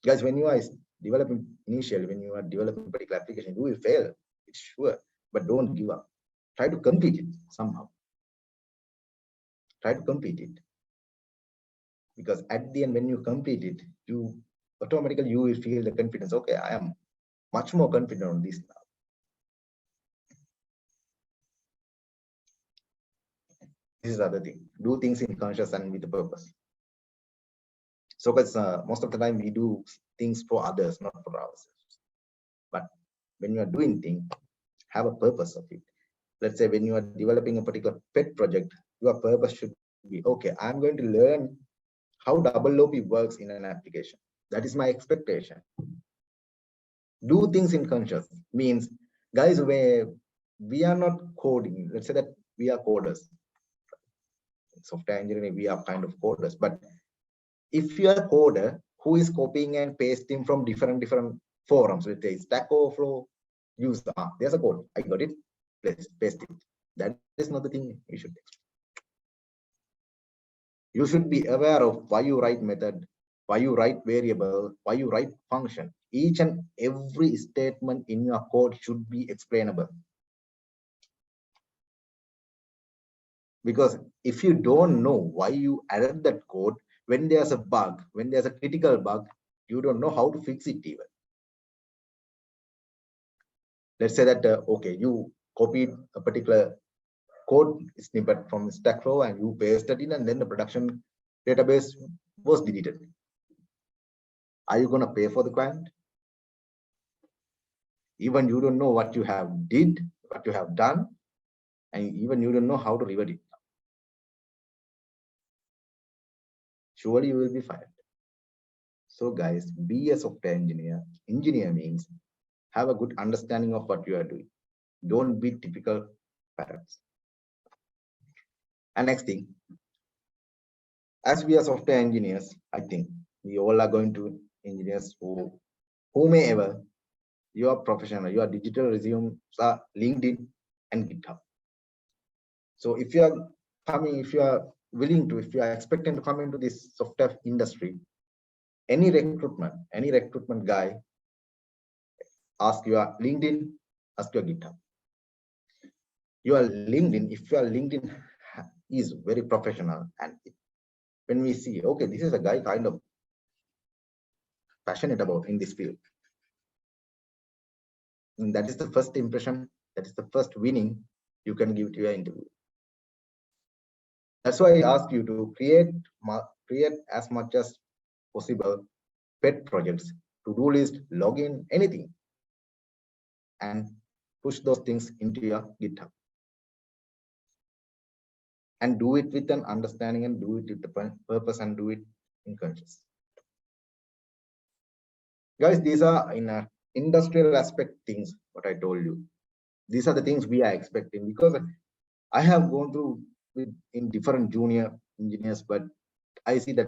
Guys, when you are developing initially, when you are developing a particular application, you will fail. It's sure, but don't give up. Try to complete it somehow. Try to complete it. Because at the end, when you complete it, you automatically you will feel the confidence. Okay, I am much more confident on this now. This is the other thing. Do things in conscious and with a purpose. So because most of the time we do things for others, not for ourselves. But when you are doing things, have a purpose of it. Let's say when you are developing a particular pet project, your purpose should be, okay, I'm going to learn how double OP works in an application. That is my expectation. Do things in conscious means, guys, where we are not coding. Let's say that we are coders. Software engineering, we are kind of coders. But if you are a coder who is copying and pasting from different forums, let's say Stack Overflow, use there's a code. I got it. Let's paste it. That is not the thing you should do. You should be aware of why you write method, why you write variable, why you write function. Each and every statement in your code should be explainable. Because if you don't know why you added that code, when there's a bug, when there's a critical bug, you don't know how to fix it even. Let's say that, okay, you copied a particular code snippet from Stack Flow and you pasted in, and then the production database was deleted. Are you going to pay for the client? Even you don't know what you have did, what you have done, and even you don't know how to revert it. Surely you will be fired. So guys, be a software engineer. Engineer means have a good understanding of what you are doing. Don't be typical parents. And next thing, as we are software engineers, I think we all are going to engineers whomever your professional, your digital resumes are LinkedIn and GitHub. So if you are coming, if you are willing to, if you are expecting to come into this software industry, any recruitment guy, ask your LinkedIn, ask your GitHub. Your LinkedIn, if your LinkedIn is very professional, and when we see, okay, this is a guy kind of passionate about in this field, and that is the first impression, that is the first winning you can give to your interview. That's why I ask you to create as much as possible pet projects, to-do list, login, anything, and push those things into your GitHub. And do it with an understanding, and do it with the purpose, and do it in conscious. Guys, these are in a industrial aspect things, what I told you. These are the things we are expecting, because I have gone through in different junior engineers, but I see that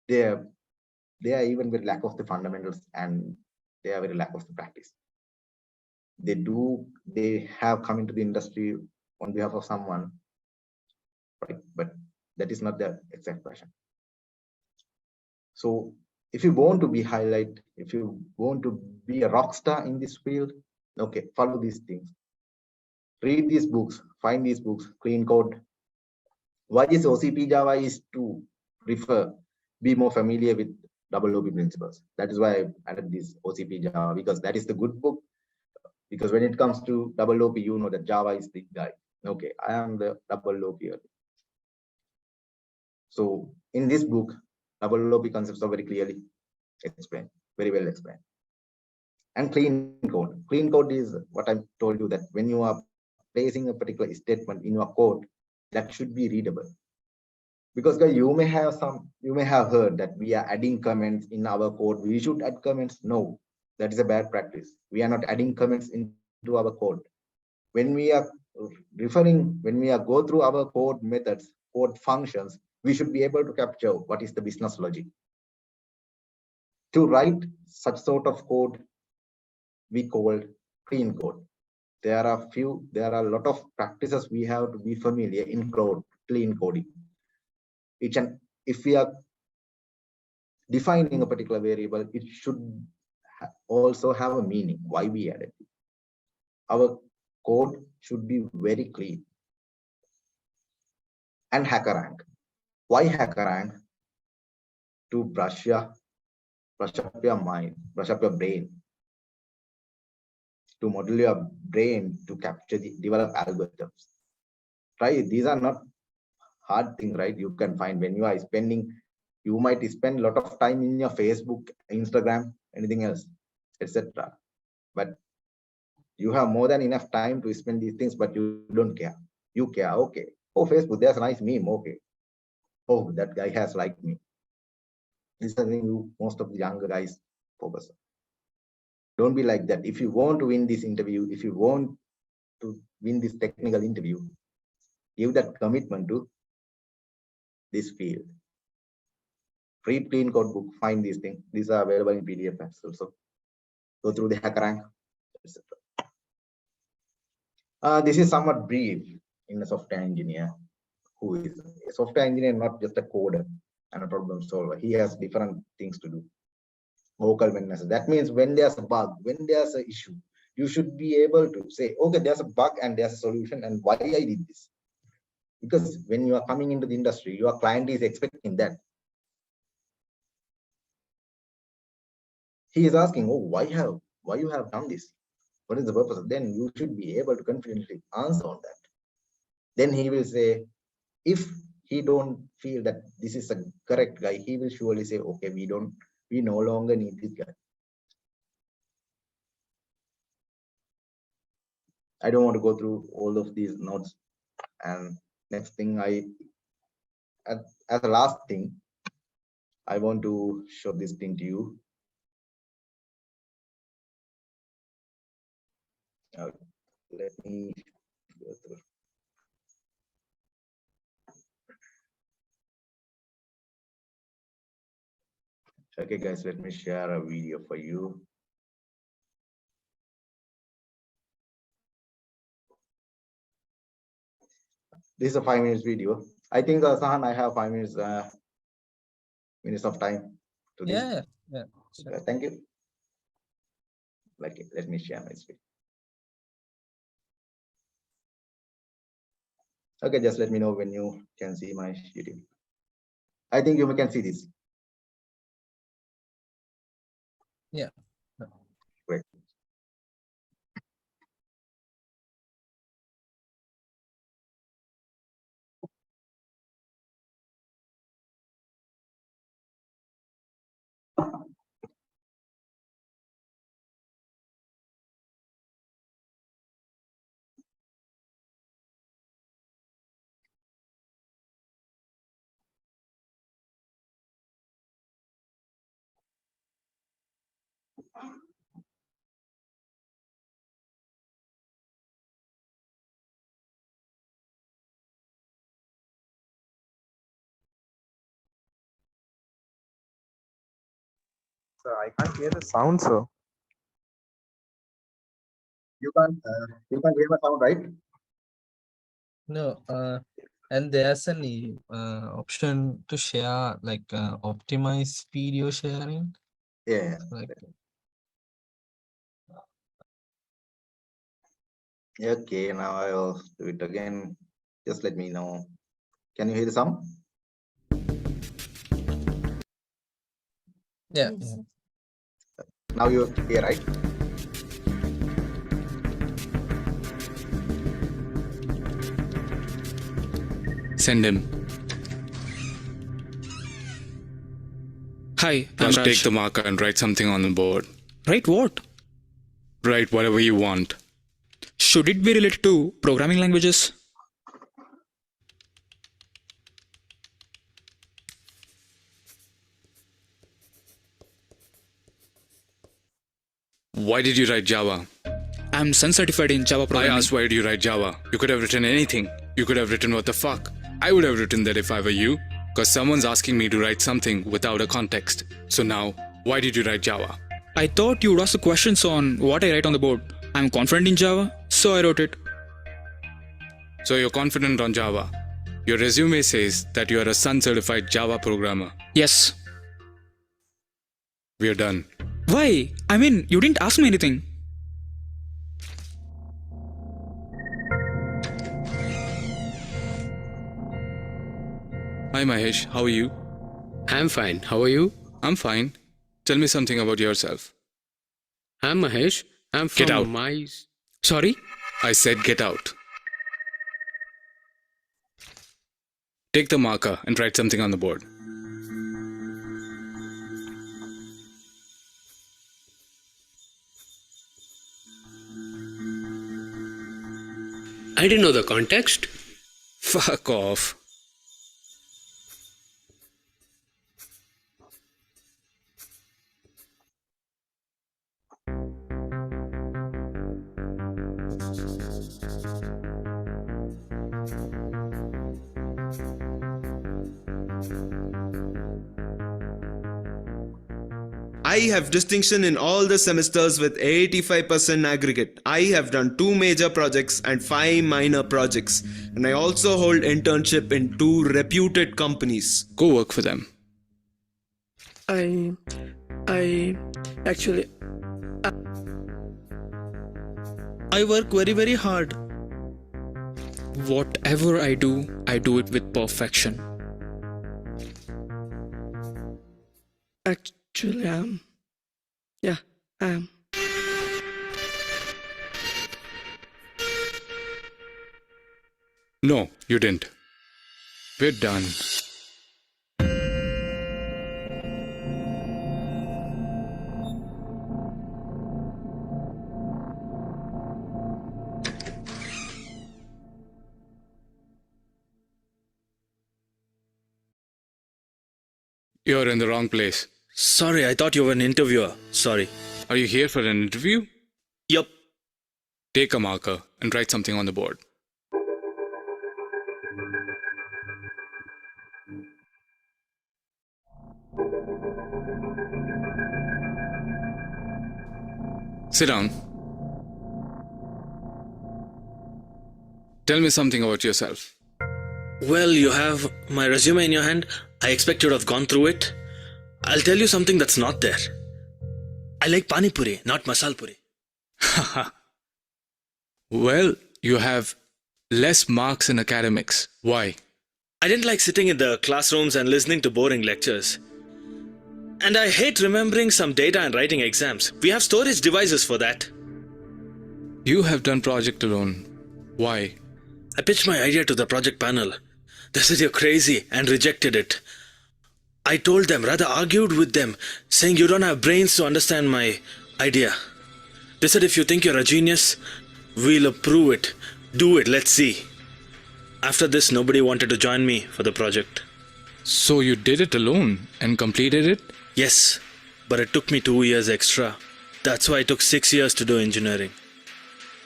they are even with lack of the fundamentals, and they are very lack of the practice. They have come into the industry on behalf of someone, right? But that is not the exact passion. So if you want to be highlight, if you want to be a rock star in this field, okay, follow these things. Read these books, find these books, clean code. Why is OCP Java is to be more familiar with double OP principles. That is why I added this OCP Java, because that is the good book. Because when it comes to double OP, you know that Java is the guy. Okay, I am the double OP here. So in this book, double OP concepts are very clearly explained, very well explained. And clean code. Clean code is what I told you, that when you are placing a particular statement in your code, that should be readable. Because guys, you may have heard that we are adding comments in our code. We should add comments. No, that is a bad practice. We are not adding comments into our code. When we are when we are go through our code methods, code functions, we should be able to capture what is the business logic. To write such sort of code, we call clean code. There are a lot of practices we have to be familiar in clean coding. If we are defining a particular variable, it should also have a meaning, why we added it. Our code should be very clean. And HackerRank. Why HackerRank? To brush up your mind, brush up your brain, to model your brain to develop algorithms. Right? These are not hard things, right? You can find when you are you might spend a lot of time in your Facebook, Instagram, anything else, etc. But you have more than enough time to spend these things, but you don't care. You care, okay. Oh, Facebook, there's a nice meme, okay. Oh, that guy has liked me. This is the thing most of the younger guys focus on. Don't be like that. If you want to win this interview, if you want to win this technical interview, give that commitment to this field. Read clean code book, find these things. These are available in PDF also. Go through the HackerRank, etc. This is somewhat brief in a software engineer who is a software engineer, not just a coder and a problem solver. He has different things to do. Vocal witness. That means when there's a bug, when there's an issue, you should be able to say, okay, there's a bug and there's a solution and why I did this. Because when you are coming into the industry, your client is expecting that. He is asking, oh, why you have done this? What is the purpose? Then you should be able to confidently answer on that. Then he will say, if he don't feel that this is a correct guy, he will surely say, okay, we no longer need this guy. I don't want to go through all of these notes. And next thing, as a last thing, I want to show this thing to you. Let me go through. Okay, guys, let me share a video for you. This is a 5 minutes video. I think, Sahan, I have 5 minutes of time to this. Yeah. Sure. Thank you. Let me share my screen. Okay, just let me know when you can see my YouTube. I think you can see this. Yeah. Great. Sir, I can't hear the sound, sir. You can hear my sound, right? No, and there's an option to share, like optimize video sharing. Yeah. Like, Okay, now I'll do it again. Just let me know. Can you hear the sound? yeah. Yes. Now you're here, right? Send him. Hi, Now I'm take Raj. the marker and write something on the board. Write what? Write whatever you want. Should it be related to programming languages? Why did you write Java? I'm Sun certified in Java I programming. asked why did you write Java? You could have written anything. You could have written what the fuck. I would have written that if I were you, because someone's asking me to write something without a context. So now, why did you write Java? I thought you would ask the questions on what I write on the board. I'm confident in Java, so I wrote it. So you're confident on Java. Your resume says that you are a Sun certified Java programmer. Yes. We're done. Why? I mean, you didn't ask me anything. Hi Mahesh, how are you? I'm fine. How are you? I'm fine. Tell me something about yourself. I'm Mahesh. I'm from Get out. Sorry? I said get out. Take the marker and write something on the board. I didn't know the context. Fuck off. I have distinction in all the semesters with 85% aggregate. I have done 2 major projects and 5 minor projects. And I also hold internship in 2 reputed companies. Go work for them. I actually I work very hard. Whatever I do it with perfection. actually yeah, I am. No, you didn't. We're done. You're in the wrong place. Sorry, I thought you were an interviewer. Sorry. Are you here for an interview? Yup. Take a marker and write something on the board. Sit down. Tell me something about yourself. Well, you have my resume in your hand. I expect you to have gone through it. I'll tell you something that's not there. I like pani puri, not masal puri. Well, you have less marks in academics. Why? I didn't like sitting in the classrooms and listening to boring lectures. And I hate remembering some data and writing exams. We have storage devices for that. You have done project alone. Why? I pitched my idea to the project panel. They said you're crazy and rejected it. I told them, rather argued with them, saying you don't have brains to understand my idea. They said if you think you're a genius, we'll approve it. Do it, let's see. After this, nobody wanted to join me for the project. So you did it alone and completed it? Yes, but it took me 2 years extra. That's why it took 6 years to do engineering.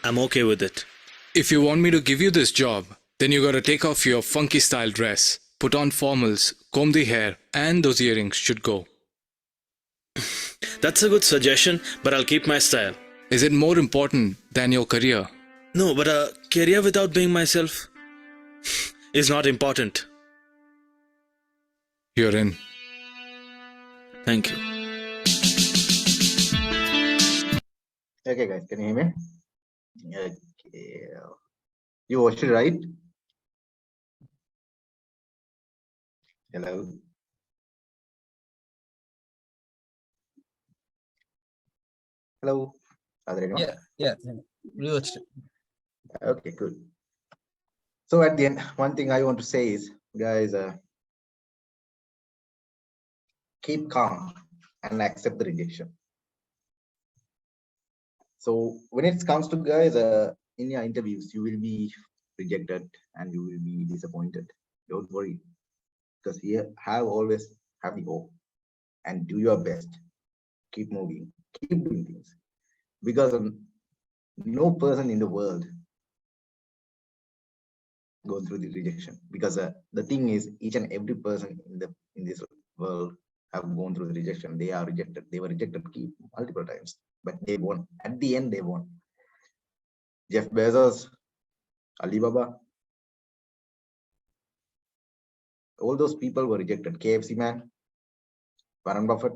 I'm okay with it. If you want me to give you this job, then you gotta take off your funky style dress, put on formals, comb the hair, and those earrings should go. That's a good suggestion, but I'll keep my style. Is it more important than your career? No, but a career without being myself is not important. You're in. Thank you. Okay, guys, can you hear me? Okay. You watched it, right? Hello. Hello. Are there anyone? Yeah. We watched it. Okay, good. So at the end, one thing I want to say is, guys, keep calm and accept the rejection. So when it comes to guys, in your interviews, you will be rejected and you will be disappointed. Don't worry, because you have always have the hope and do your best. Keep moving, keep doing things, because no person in the world go through the rejection. Because the thing is, each and every person in this world have gone through the rejection. They are rejected. They were rejected multiple times, but they won. At the end, they won. Jeff Bezos, Alibaba, all those people were rejected. KFC man, Warren Buffett,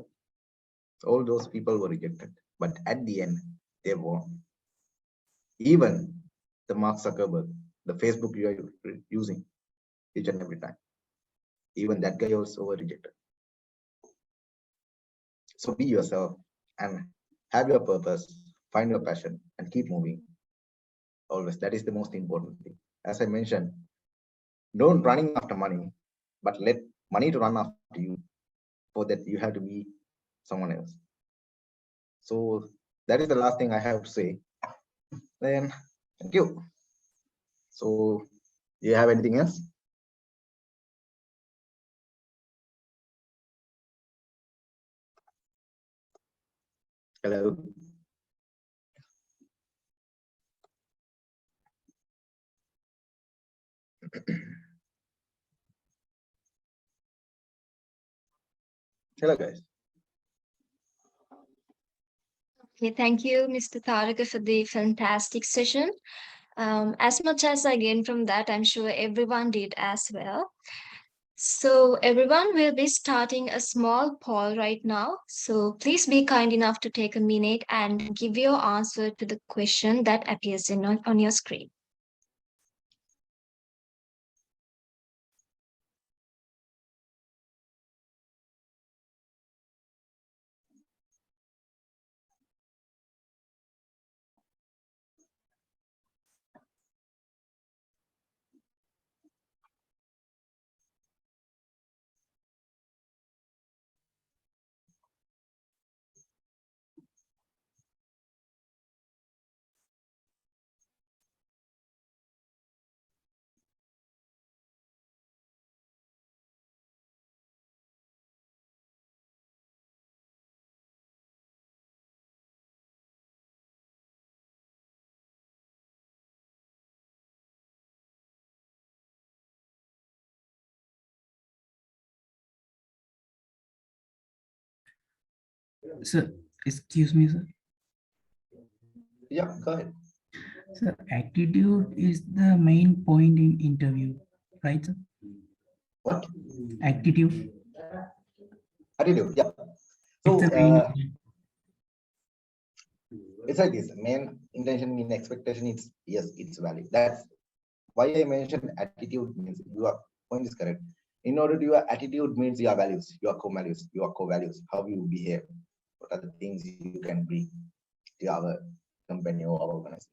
all those people were rejected. But at the end, they won. Even the Mark Zuckerberg, the Facebook you are using each and every time, even that guy also were rejected. So be yourself and have your purpose, find your passion, and keep moving. Always, that is the most important thing. As I mentioned, don't running after money, but let money to run after you. For that, you have to be someone else. So that is the last thing I have to say. Then, thank you. So, do you have anything else? Hello. Hello, guys. Okay, thank you, Mr. Taraka, for the fantastic session. As much as I gained from that, I'm sure everyone did as well. So, everyone will be starting a small poll right now. So, please be kind enough to take a minute and give your answer to the question that appears on your screen. Sir, excuse me, sir. Yeah, go ahead. Sir, attitude is the main point in interview, right, sir? What? Attitude. Attitude, yeah. It's the So main. it's like this. Main intention, mean expectation, it's yes, it's valid. That's why I mentioned attitude means your point is correct. In order to your attitude means your values, your core values, how you behave, what are the things you can bring to our company or our organization.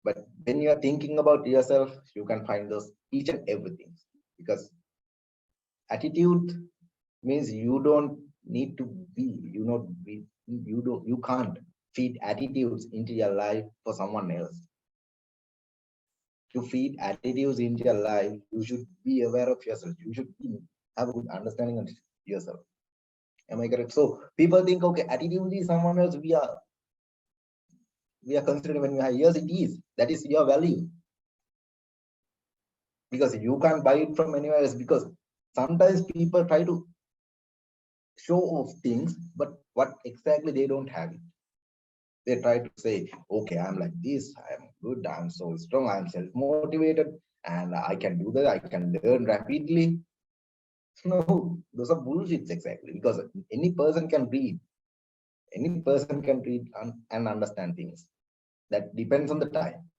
But when you are thinking about yourself, you can find those each and everything, because attitude means you don't need to be, you can't feed attitudes into your life for someone else. To feed attitudes into your life, you should be aware of yourself. You should have a good understanding of yourself. Am I correct? So people think, okay, attitude is someone else. We are considering when we are, yes, it is. That is your value. Because you can't buy it from anywhere else. Because sometimes people try to show off things, but what exactly they don't have it. They try to say, okay, I'm like this, I'm good, I'm so strong, I'm self-motivated, and I can do that, I can learn rapidly. No, those are bullshits exactly, because any person can read. Any person can read and understand things. That depends on the time.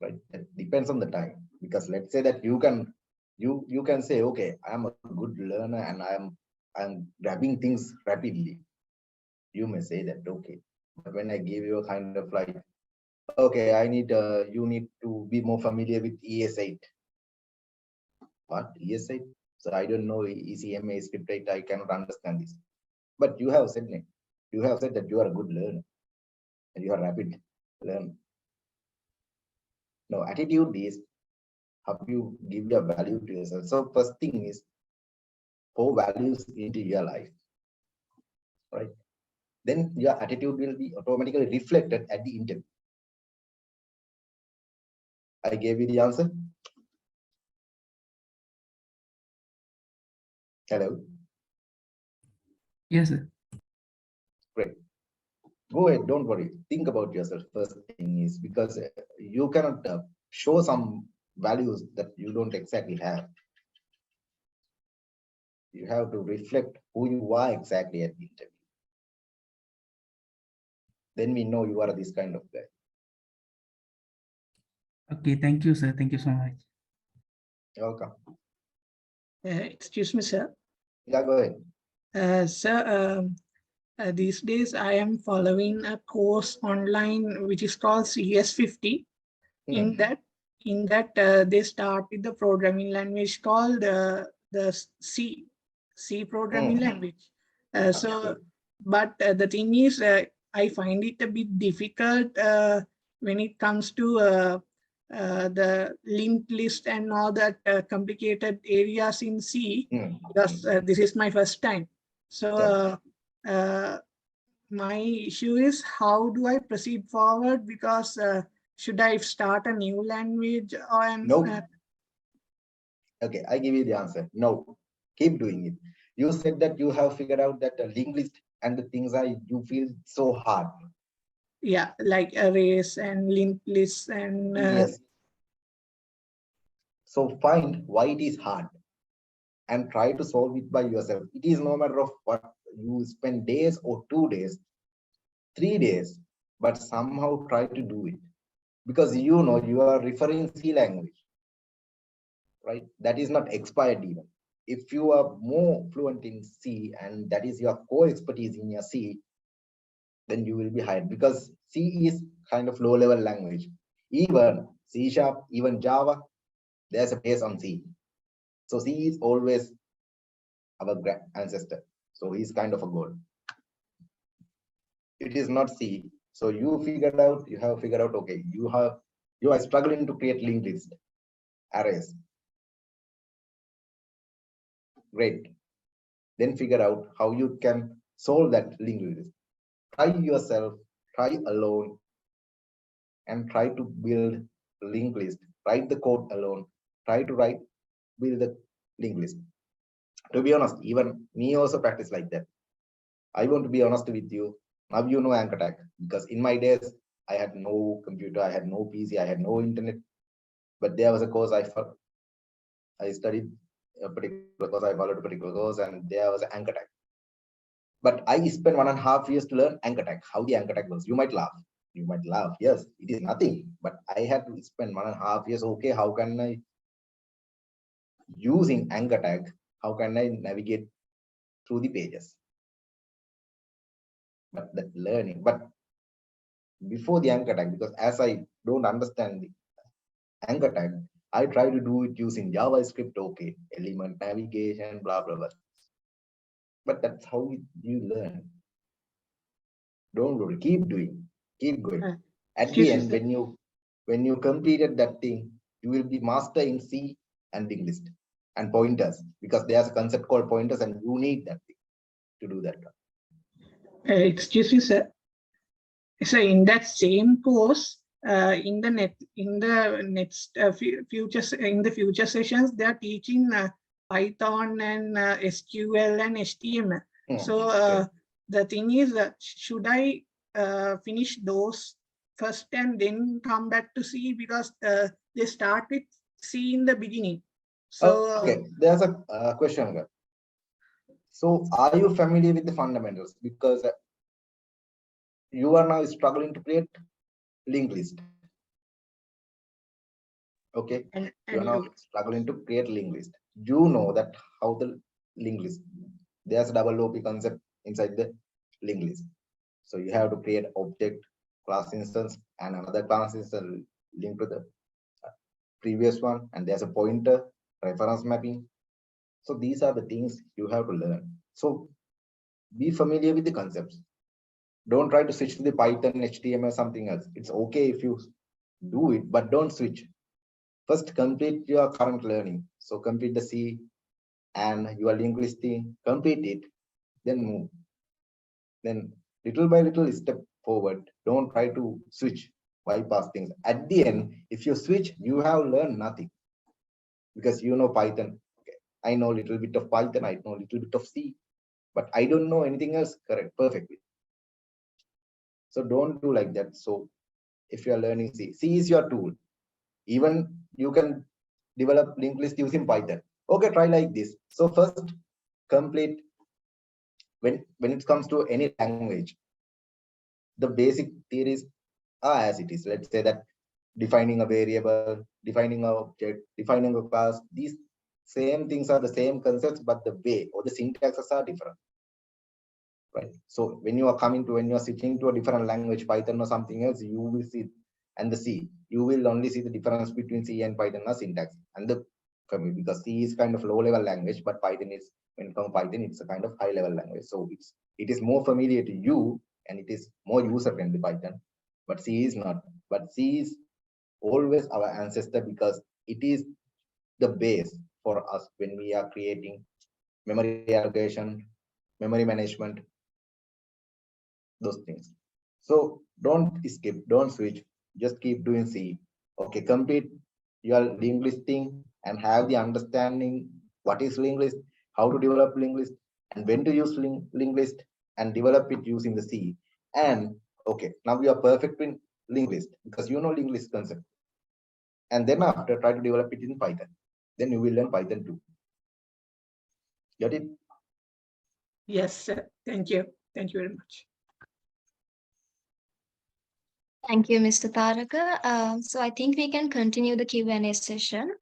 Right? That depends on the time. Because let's say that you can say, okay, I'm a good learner and I'm grabbing things rapidly. You may say that, okay. But when I give you a kind of like, okay, you need to be more familiar with ES8. What? ES8? So I don't know ECMA script 8, I cannot understand this. But you have said it. You have said that you are a good learner and you are rapid learner. No, attitude is how you give your value to yourself. So first thing is pour values into your life, right? Then your attitude will be automatically reflected at the interview. I gave you the answer. Hello. Yes, sir. Great. Go ahead. Don't worry. Think about yourself. First thing is because you cannot show some values that you don't exactly have. You have to reflect who you are exactly at the interview. Then we know you are this kind of guy. Okay, thank you, sir. Thank you so much. You're welcome. Excuse me, sir. Yeah, go ahead. Sir, these days I am following a course online which is called CS50. In that they start with the programming language called the C programming language. But the thing is, I find it a bit difficult when it comes to the linked list and all that complicated areas in C, because this is my first time. So my issue is, how do I proceed forward? Because should I start a new language or no? Okay, I give you the answer. No, keep doing it. You said that you have figured out that a linked list and the things are you feel so hard. Yeah, like arrays and linked lists and Yes. So find why it is hard and try to solve it by yourself. It is no matter of what you spend days or 2 days, 3 days, but somehow try to do it because you know you are referring C language, right? That is not expired even. If you are more fluent in C and that is your core expertise in your C, then you will be hired because C is kind of low level language. Even C sharp, even Java, there's a base on C. So C is always our ancestor. So he's kind of a god. It is not C. So you have figured out, okay, you are struggling to create linked list arrays. Great. Then figure out how you can solve that linked list. Try yourself, try alone, and try to build a linked list. Write the code alone. Try to build the linked list. To be honest, even me also practice like that. I want to be honest with you. Now you know Anchor Tag because in my days I had no computer, I had no PC, I had no internet. But there was a course I studied a particular course, I followed a particular course, and there was Anchor Tag. But I spent 1.5 years to learn Anchor Tag, how the Anchor Tag works. You might laugh. You might laugh. Yes, it is nothing. But I had to spend 1.5 years. Okay, how can I using Anchor Tag? How can I navigate through the pages? But that learning. But before the Anchor Tag, because as I don't understand the Anchor Tag, I try to do it using JavaScript. Okay, element navigation, blah blah blah. But that's how you learn. Don't worry, keep doing, keep going. At the end, when you completed that thing, you will be master in C and linked list and pointers because there's a concept called pointers and you need that thing to do that. excuse me, sir. So in that same course, in the next future sessions, they are teaching Python and SQL and HTML. So the thing is, should I finish those first and then come back to C because they start with C in the beginning? So okay, there's a question here. So are you familiar with the fundamentals? Because you are now struggling to create linked list. Okay, you are now struggling to create linked list. You know that how the linked list, there's a double OP concept inside the linked list. So you have to create object class instance and another class instance linked to the previous one, and there's a pointer reference mapping. So these are the things you have to learn. So be familiar with the concepts. Don't try to switch to the Python, HTML, something else. It's okay if you do it, but don't switch. First, complete your current learning. So complete the C and your linked listing, complete it, then move. Then little by little step forward. Don't try to switch, bypass things. At the end, if you switch, you have learned nothing because you know Python. Okay, I know a little bit of Python, I know a little bit of C, but I don't know anything else correct perfectly. So don't do like that. So if you are learning C, C is your tool. Even you can develop linked list using Python. Okay, try like this. So first, complete when it comes to any language, the basic theories are as it is. Let's say that defining a variable, defining an object, defining a class, these same things are the same concepts, but the way or the syntaxes are different. Right. So when you are switching to a different language, Python or something else, you will see, and the C, you will only see the difference between C and Python or syntax and the because C is kind of low level language, but Python is, when it comes to Python, it's a kind of high level language. So it is more familiar to you and it is more user friendly Python, but C is not. But C is always our ancestor because it is the base for us when we are creating memory allocation, memory management, those things. So don't skip, don't switch, just keep doing C. Okay, complete your linked listing and have the understanding what is linked list, how to develop linked list, and when to use linked list, and develop it using the C. And okay, now you are perfect in linguist because you know linguist concept. And then after try to develop it in Python. Then you will learn Python too. Got it? Yes, sir. Thank you. Thank you very much. Thank you, Mr. Taraka. So I think we can continue the Q&A session.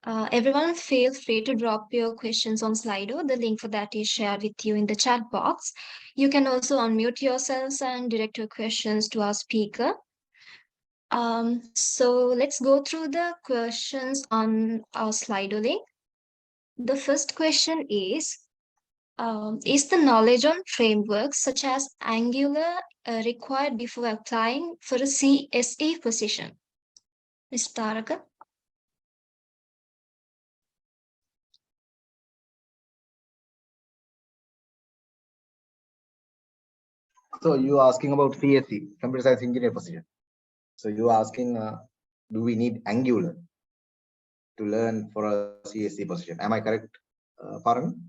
Everyone feel free to drop your questions on Slido. The link for that is shared with you in the chat box. You can also unmute yourselves and direct your questions to our speaker. So let's go through the questions on our Slido link. The first question is the knowledge on frameworks such as Angular required before applying for a CSE position? Mr. Taraka? So you are asking about CSE, computer science engineer position. So you are asking, do we need Angular to learn for a CSE position? Am I correct, Paran?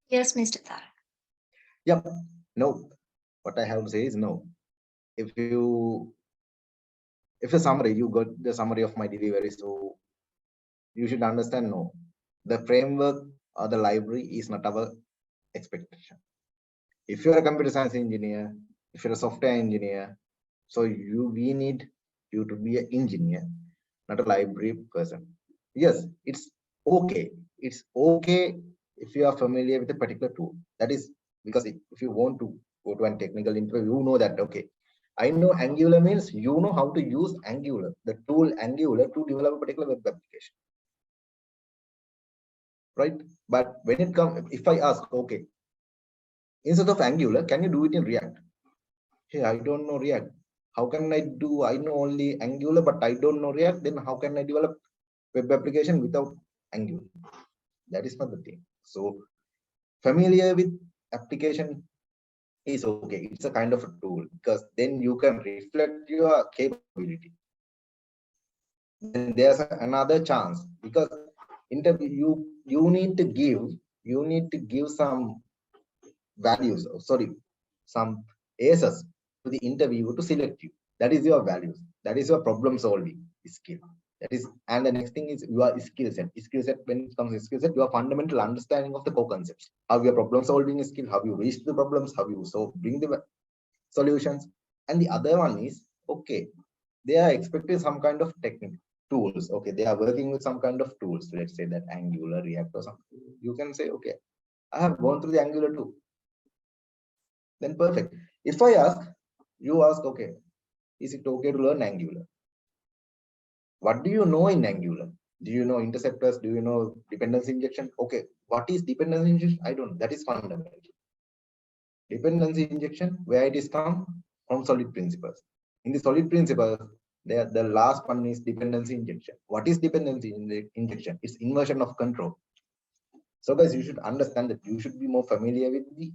Yes, Mr. Taraka. Yep. No. What I have to say is no. If the summary, you got the summary of my delivery, so you should understand no. The framework or the library is not our expectation. If you're a computer science engineer, if you're a software engineer, so we need you to be an engineer, not a library person. Yes, it's okay. It's okay if you are familiar with a particular tool. That is because if you want to go to a technical interview, you know that, okay, I know Angular means you know how to use Angular, the tool Angular to develop a particular web application. Right? But when it comes, if I ask, okay, instead of Angular, can you do it in React? Hey, I don't know React. How can I do? I know only Angular, but I don't know React. Then how can I develop web application without Angular? That is not the thing. So familiar with application is okay. It's a kind of a tool because then you can reflect your capability. Then there's another chance because interview you need to give some values. Sorry, some ASs to the interviewer to select you. That is your values. That is your problem solving skill. That is, and the next thing is your skill set. Skill set, when it comes to skill set, your fundamental understanding of the core concepts. How your problem solving skill, how you reach the problems, how you bring the solutions. And the other one is, okay, they are expecting some kind of technique tools. Okay, they are working with some kind of tools. Let's say that Angular, React, or something. You can say, okay, I have gone through the Angular too. Then perfect. If I ask, you ask, okay, is it okay to learn Angular? What do you know in Angular? Do you know interceptors? Do you know dependency injection? Okay, what is dependency injection? I don't know. That is fundamental. Dependency injection, where it is come from solid principles. In the solid principles, the last one is dependency injection. What is dependency injection? It's inversion of control. So guys, you should understand that you should be more familiar with the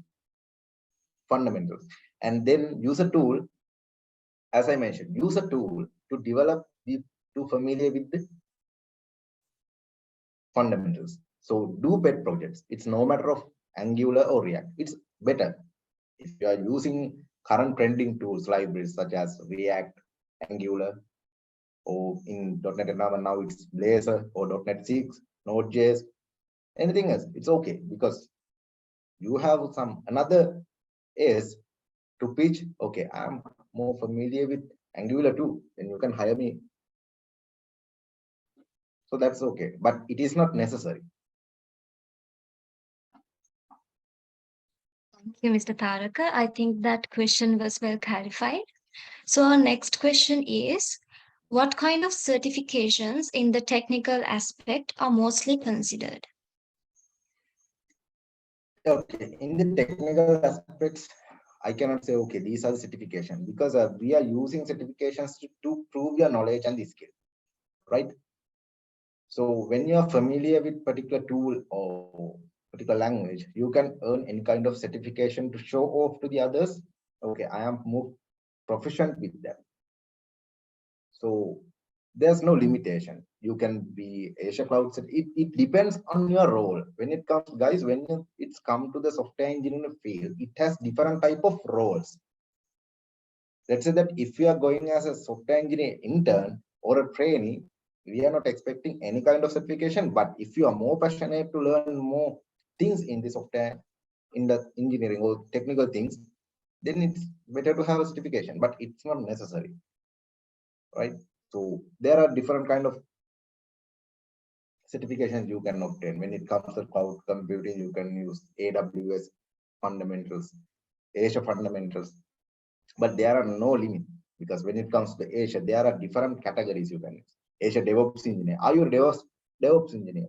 fundamentals and then use a tool. As I mentioned, use a tool to develop to familiar with the fundamentals. So do pet projects. It's no matter of Angular or React. It's better if you are using current trending tools, libraries such as React, Angular, or in .NET now it's Blazor or .NET 6, Node.js, anything else. It's okay because you have some another is to pitch. Okay, I'm more familiar with Angular too, then you can hire me. So that's okay, but it is not necessary. Thank you, Mr. Taraka. I think that question was well clarified. So our next question is, what kind of certifications in the technical aspect are mostly considered? Okay, in the technical aspects, I cannot say, okay, these are the certifications because we are using certifications to prove your knowledge and the skill, right? So when you are familiar with particular tool or particular language, you can earn any kind of certification to show off to the others. Okay, I am more proficient with them. So there's no limitation. You can be Asia Cloud. It depends on your role. When it comes, guys, it's come to the software engineering field, it has different type of roles. Let's say that if you are going as a software engineer intern or a trainee, we are not expecting any kind of certification. But if you are more passionate to learn more things in the software, in the engineering or technical things, then it's better to have a certification, but it's not necessary, right? So there are different kind of certifications you can obtain. When it comes to cloud computing, you can use AWS fundamentals, Asia fundamentals, but there are no limit, because when it comes to Asia, there are different categories you can use. Asia DevOps engineer. Are you a DevOps engineer?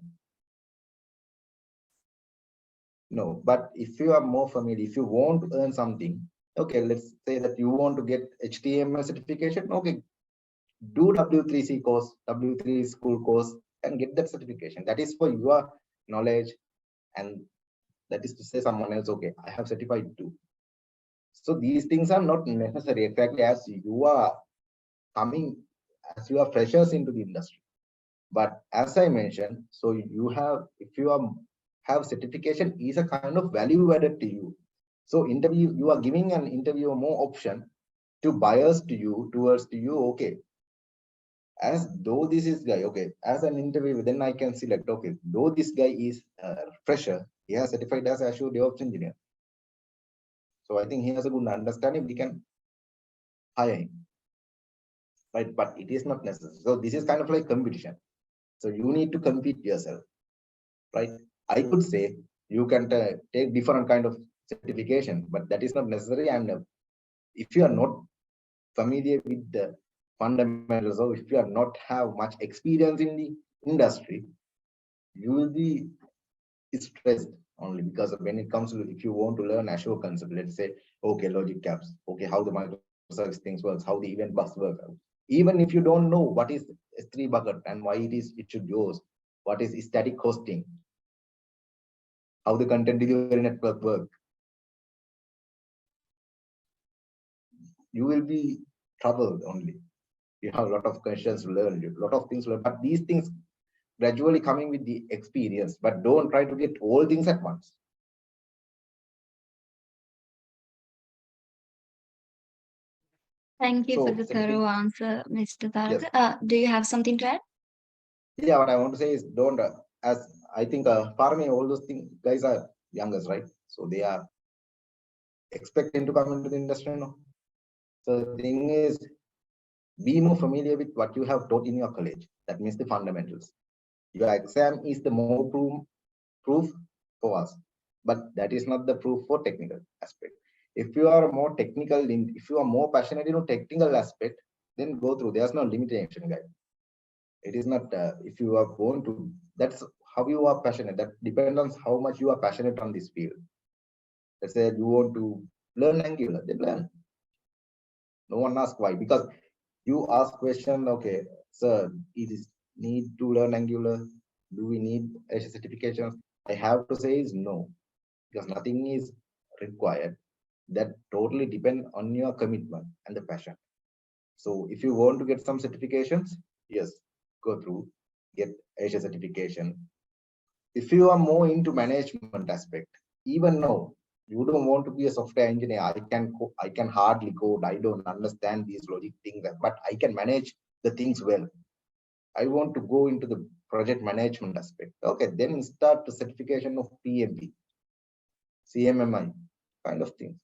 No, but if you are more familiar, if you want to earn something, okay, let's say that you want to get HTML certification, okay, do W3C course, W3 school course, and get that certification. That is for your knowledge, and that is to say someone else, okay, I have certified too. So these things are not necessary exactly as you are coming, as you are freshers into the industry. But as I mentioned, so you have, if you are have certification, is a kind of value added to you. So interview, you are giving an interviewer more option to bias to you towards to you. Okay, as though this is guy, okay, as an interview, then I can select, okay, though this guy is a fresher, he has certified as Azure DevOps engineer. So I think he has a good understanding, we can hire him, right? But it is not necessary. So this is kind of like competition. So you need to compete yourself, right? I could say you can take different kind of certification, but that is not necessary. And if you are not familiar with the fundamentals, or if you are not have much experience in the industry, you will be stressed only, because when it comes to, if you want to learn Azure concept, let's say, okay, logic caps, okay, how the microservice things works, how the event bus work, even if you don't know what is S3 bucket and why it should use, what is static hosting, how the content delivery network work, you will be troubled only. You have a lot of questions to learn, a lot of things to learn, but these things gradually coming with the experience. But don't try to get all things at once. Thank you for So the thorough answer, Mr. Taraga. yes. Do you have something to add? Yeah, what I want to say is, don't as I think Parme, all those things, guys are youngers, right? So they are expecting to come into the industry now. So the thing is, be more familiar with what you have taught in your college. That means the fundamentals. Your exam is the more proof for us, but that is not the proof for technical aspect. If you are more technical, if you are more passionate in technical aspect, then go through. There's no limitation, guys. It is not if you are going to, that's how you are passionate. That depends on how much you are passionate on this field. Let's say you want to learn Angular, then learn. No one asks why, because you ask question, okay, sir, it is need to learn Angular. Do we need Azure certifications? I have to say is no, because nothing is required. That totally depend on your commitment and the passion. So if you want to get some certifications, yes, go through, get Azure certification. If you are more into management aspect, even now you don't want to be a software engineer, I can hardly code, I don't understand these logic things, but I can manage the things well. I want to go into the project management aspect. Okay, then start the certification of PMP, CMMI kind of things.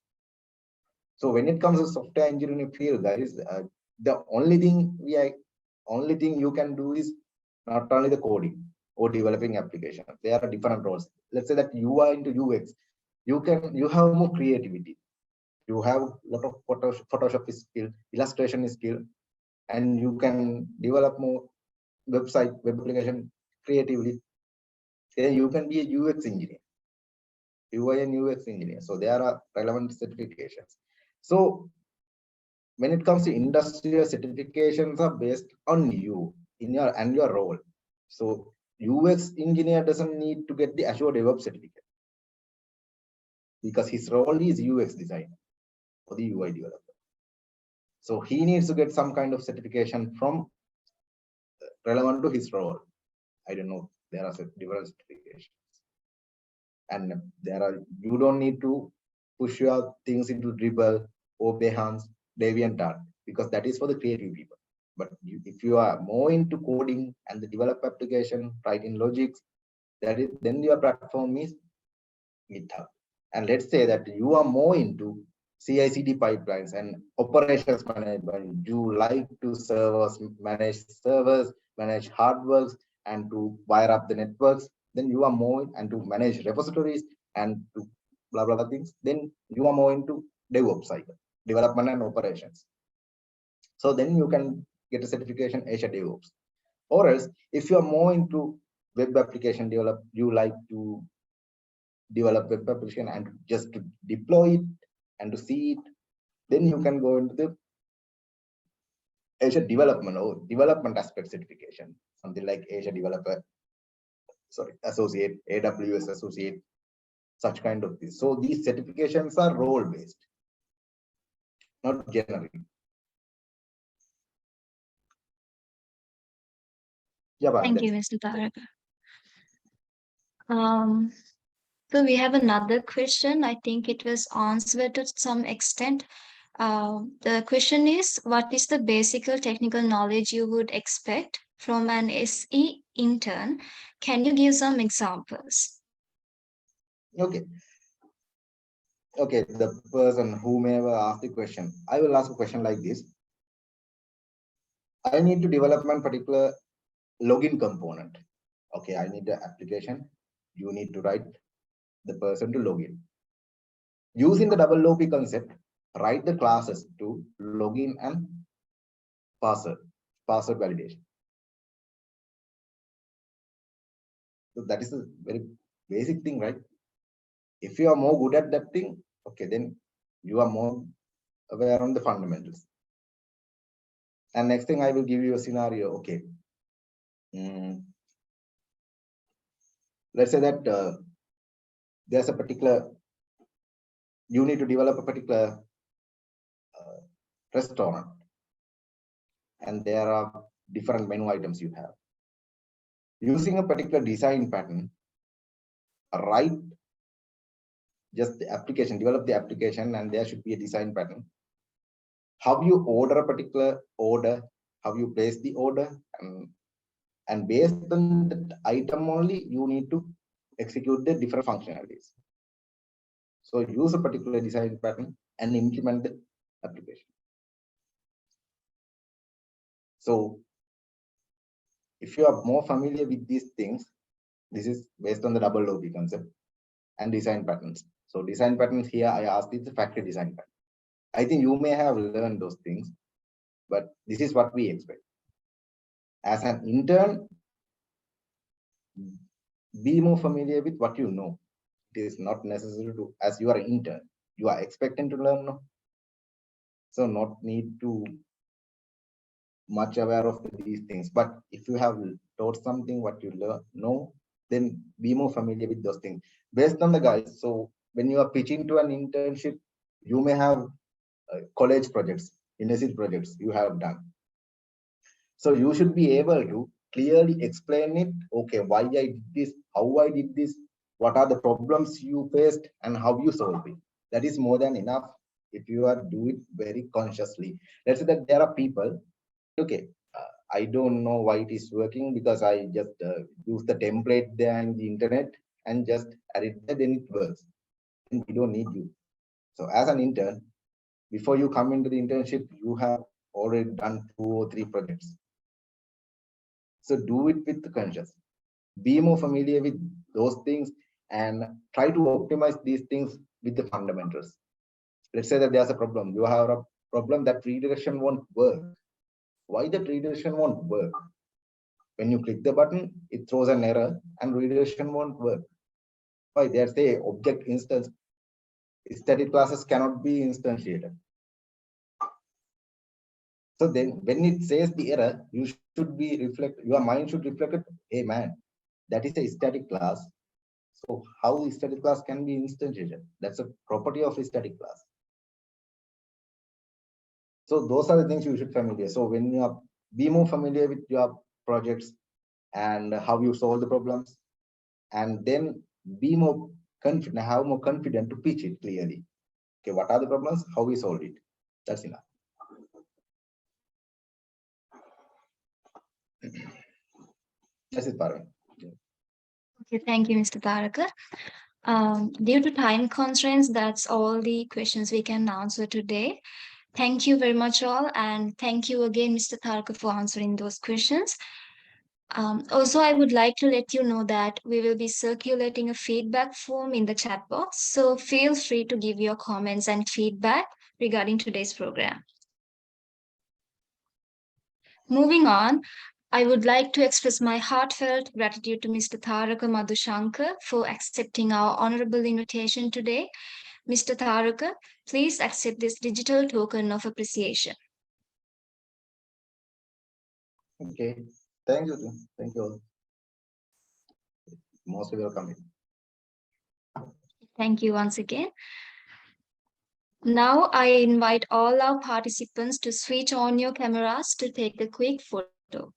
So when it comes to software engineering field, that is the only thing you can do is not only the coding or developing application. There are different roles. Let's say that you are into UX, you have more creativity. You have a lot of Photoshop skill, illustration skill, and you can develop more web application creatively. Then you can be a UX engineer, UI and UX engineer. So there are relevant certifications. So when it comes to industrial certifications are based on you in your role. So UX engineer doesn't need to get the Azure DevOps certificate, because his role is UX designer or the UI developer. So he needs to get some kind of certification from relevant to his role. I don't know. There are different certifications. And you don't need to push your things into Dribble, Behance, DeviantArt, because that is for the creative people. But if you are more into coding and the develop application, writing logics, then your platform is GitHub. And let's say that you are more into CI/CD pipelines and operations management. You like to servers, manage hardware, and to wire up the networks. Then you are more and to manage repositories and to blah blah things. Then you are more into DevOps side, development and operations. So then you can get a certification Azure DevOps. Or else, if you are more into web application develop, you like to develop web application and just to deploy it and to see it, then you can go into the Azure development or development aspect certification, something like Azure developer, associate, AWS associate, such kind of this. So these certifications are role based, not generic. Yeah, Thank you, Mr. Tarak. So we have another question. I think it was answered to some extent. The question is, what is the basic technical knowledge you would expect from an SE intern? Can you give some examples? Okay. Okay, the person whomever asked the question, I will ask a question like this. I need to develop one particular login component. Okay, I need the application. You need to write the person to log in. Using the double OP concept, write the classes to login and password validation. So that is a very basic thing, right? If you are more good at that thing, okay, then you are more aware on the fundamentals. And next thing, I will give you a scenario. Okay, let's say that there's a particular, you need to develop a particular restaurant, and there are different menu items you have. Using a particular design pattern, write just the application, develop the application, and there should be a design pattern. How you order a particular order, how you place the order, and based on that item only, you need to execute the different functionalities. So use a particular design pattern and implement the application. So if you are more familiar with these things, this is based on the double OP concept and design patterns. So design patterns here, I asked is the factory design pattern. I think you may have learned those things, but this is what we expect. As an intern, be more familiar with what you know. It is not necessary to, as you are an intern, you are expecting to learn, no? So not need to much aware of these things. But if you have taught something, what you know, then be more familiar with those things. Based on the guys, so when you are pitching to an internship, you may have college projects, university projects you have done. So you should be able to clearly explain it. Okay, why I did this, how I did this, what are the problems you faced, and how you solve it. That is more than enough if you are do it very consciously. Let's say that there are people, okay, I don't know why it is working because I just use the template there in the internet and just add it there, then it works. And we don't need you. So as an intern, before you come into the internship, you have already done 2 or 3 projects. So do it with the conscious. Be more familiar with those things and try to optimize these things with the fundamentals. Let's say that there's a problem. You have a problem that redirection won't work. Why that redirection won't work? When you click the button, it throws an error and redirection won't work. Why? They say object instance, static classes cannot be instantiated. So then when it says the error, you should be your mind should reflect it, hey man, that is a static class. So how static class can be instantiated? That's a property of a static class. So those are the things you should familiar. So when you are be more familiar with your projects and how you solve the problems, and then be more confident, have more confident to pitch it clearly. Okay, what are the problems? How we solve it? That's enough. That's it, Parveen. Okay, thank you, Mr. Taraka. Due to time constraints, that's all the questions we can answer today. Thank you very much, all, and thank you again, Mr. Taraka, for answering those questions. Also, I would like to let you know that we will be circulating a feedback form in the chat box, so feel free to give your comments and feedback regarding today's program. Moving on, I would like to express my heartfelt gratitude to Mr. Taraka Madhushankar for accepting our honorable invitation today. Mr. Taraka, please accept this digital token of appreciation. Okay, thank you. Thank you all. Mostly welcome. Thank you once again. Now I invite all our participants to switch on your cameras to take a quick photo.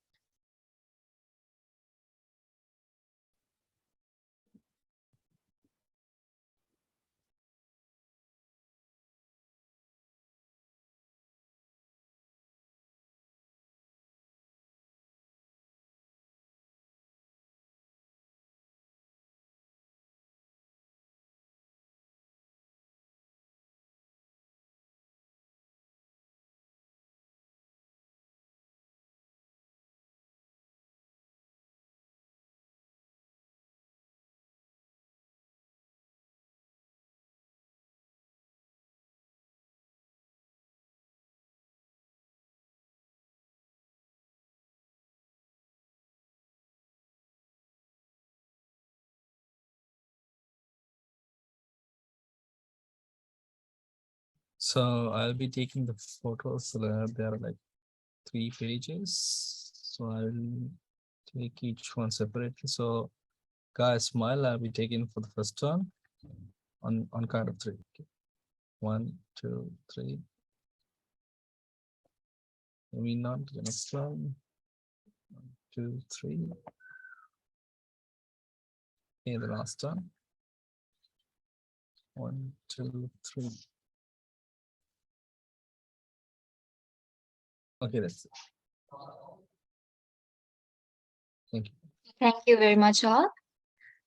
So I'll be taking the photos. There are like 3 pages. So I'll take each one separately. So guys, smile. I'll be taking for the first one on count of 3. Okay. 1, 2, 3. Moving on to the next one. 1, 2, 3. Okay, the last one. 1, 2, 3. Okay, that's it. Thank you. Thank you very much, all.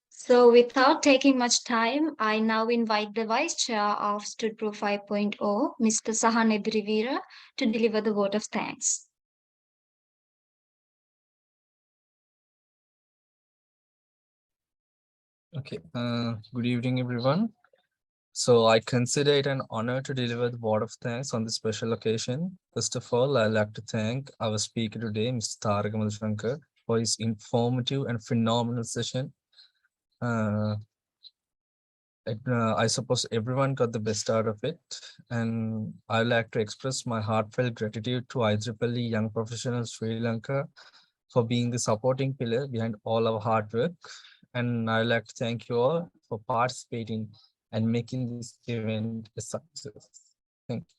So without taking much time, I now invite the Vice Chair of StudPro 5.0, Mr. Sahan Edrivira, to deliver the vote of thanks. Okay, good evening, everyone. So I consider it an honor to deliver the word of thanks on this special occasion. First of all, I'd like to thank our speaker today, Mr. Taraka Madhushankar, for his informative and phenomenal session. I suppose everyone got the best out of it, and I'd like to express my heartfelt gratitude to IEEE Young Professionals Sri Lanka for being the supporting pillar behind all our hard work. And I'd like to thank you all for participating and making this event a success. Thank you.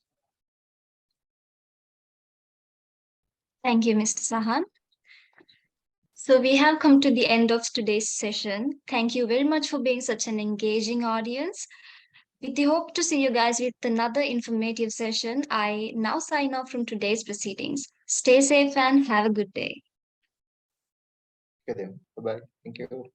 Thank you, Mr. Sahan. So we have come to the end of today's session. Thank you very much for being such an engaging audience. With the hope to see you guys with another informative session, I now sign off from today's proceedings. Stay safe and have a good day. Okay then. Bye-bye. Thank you.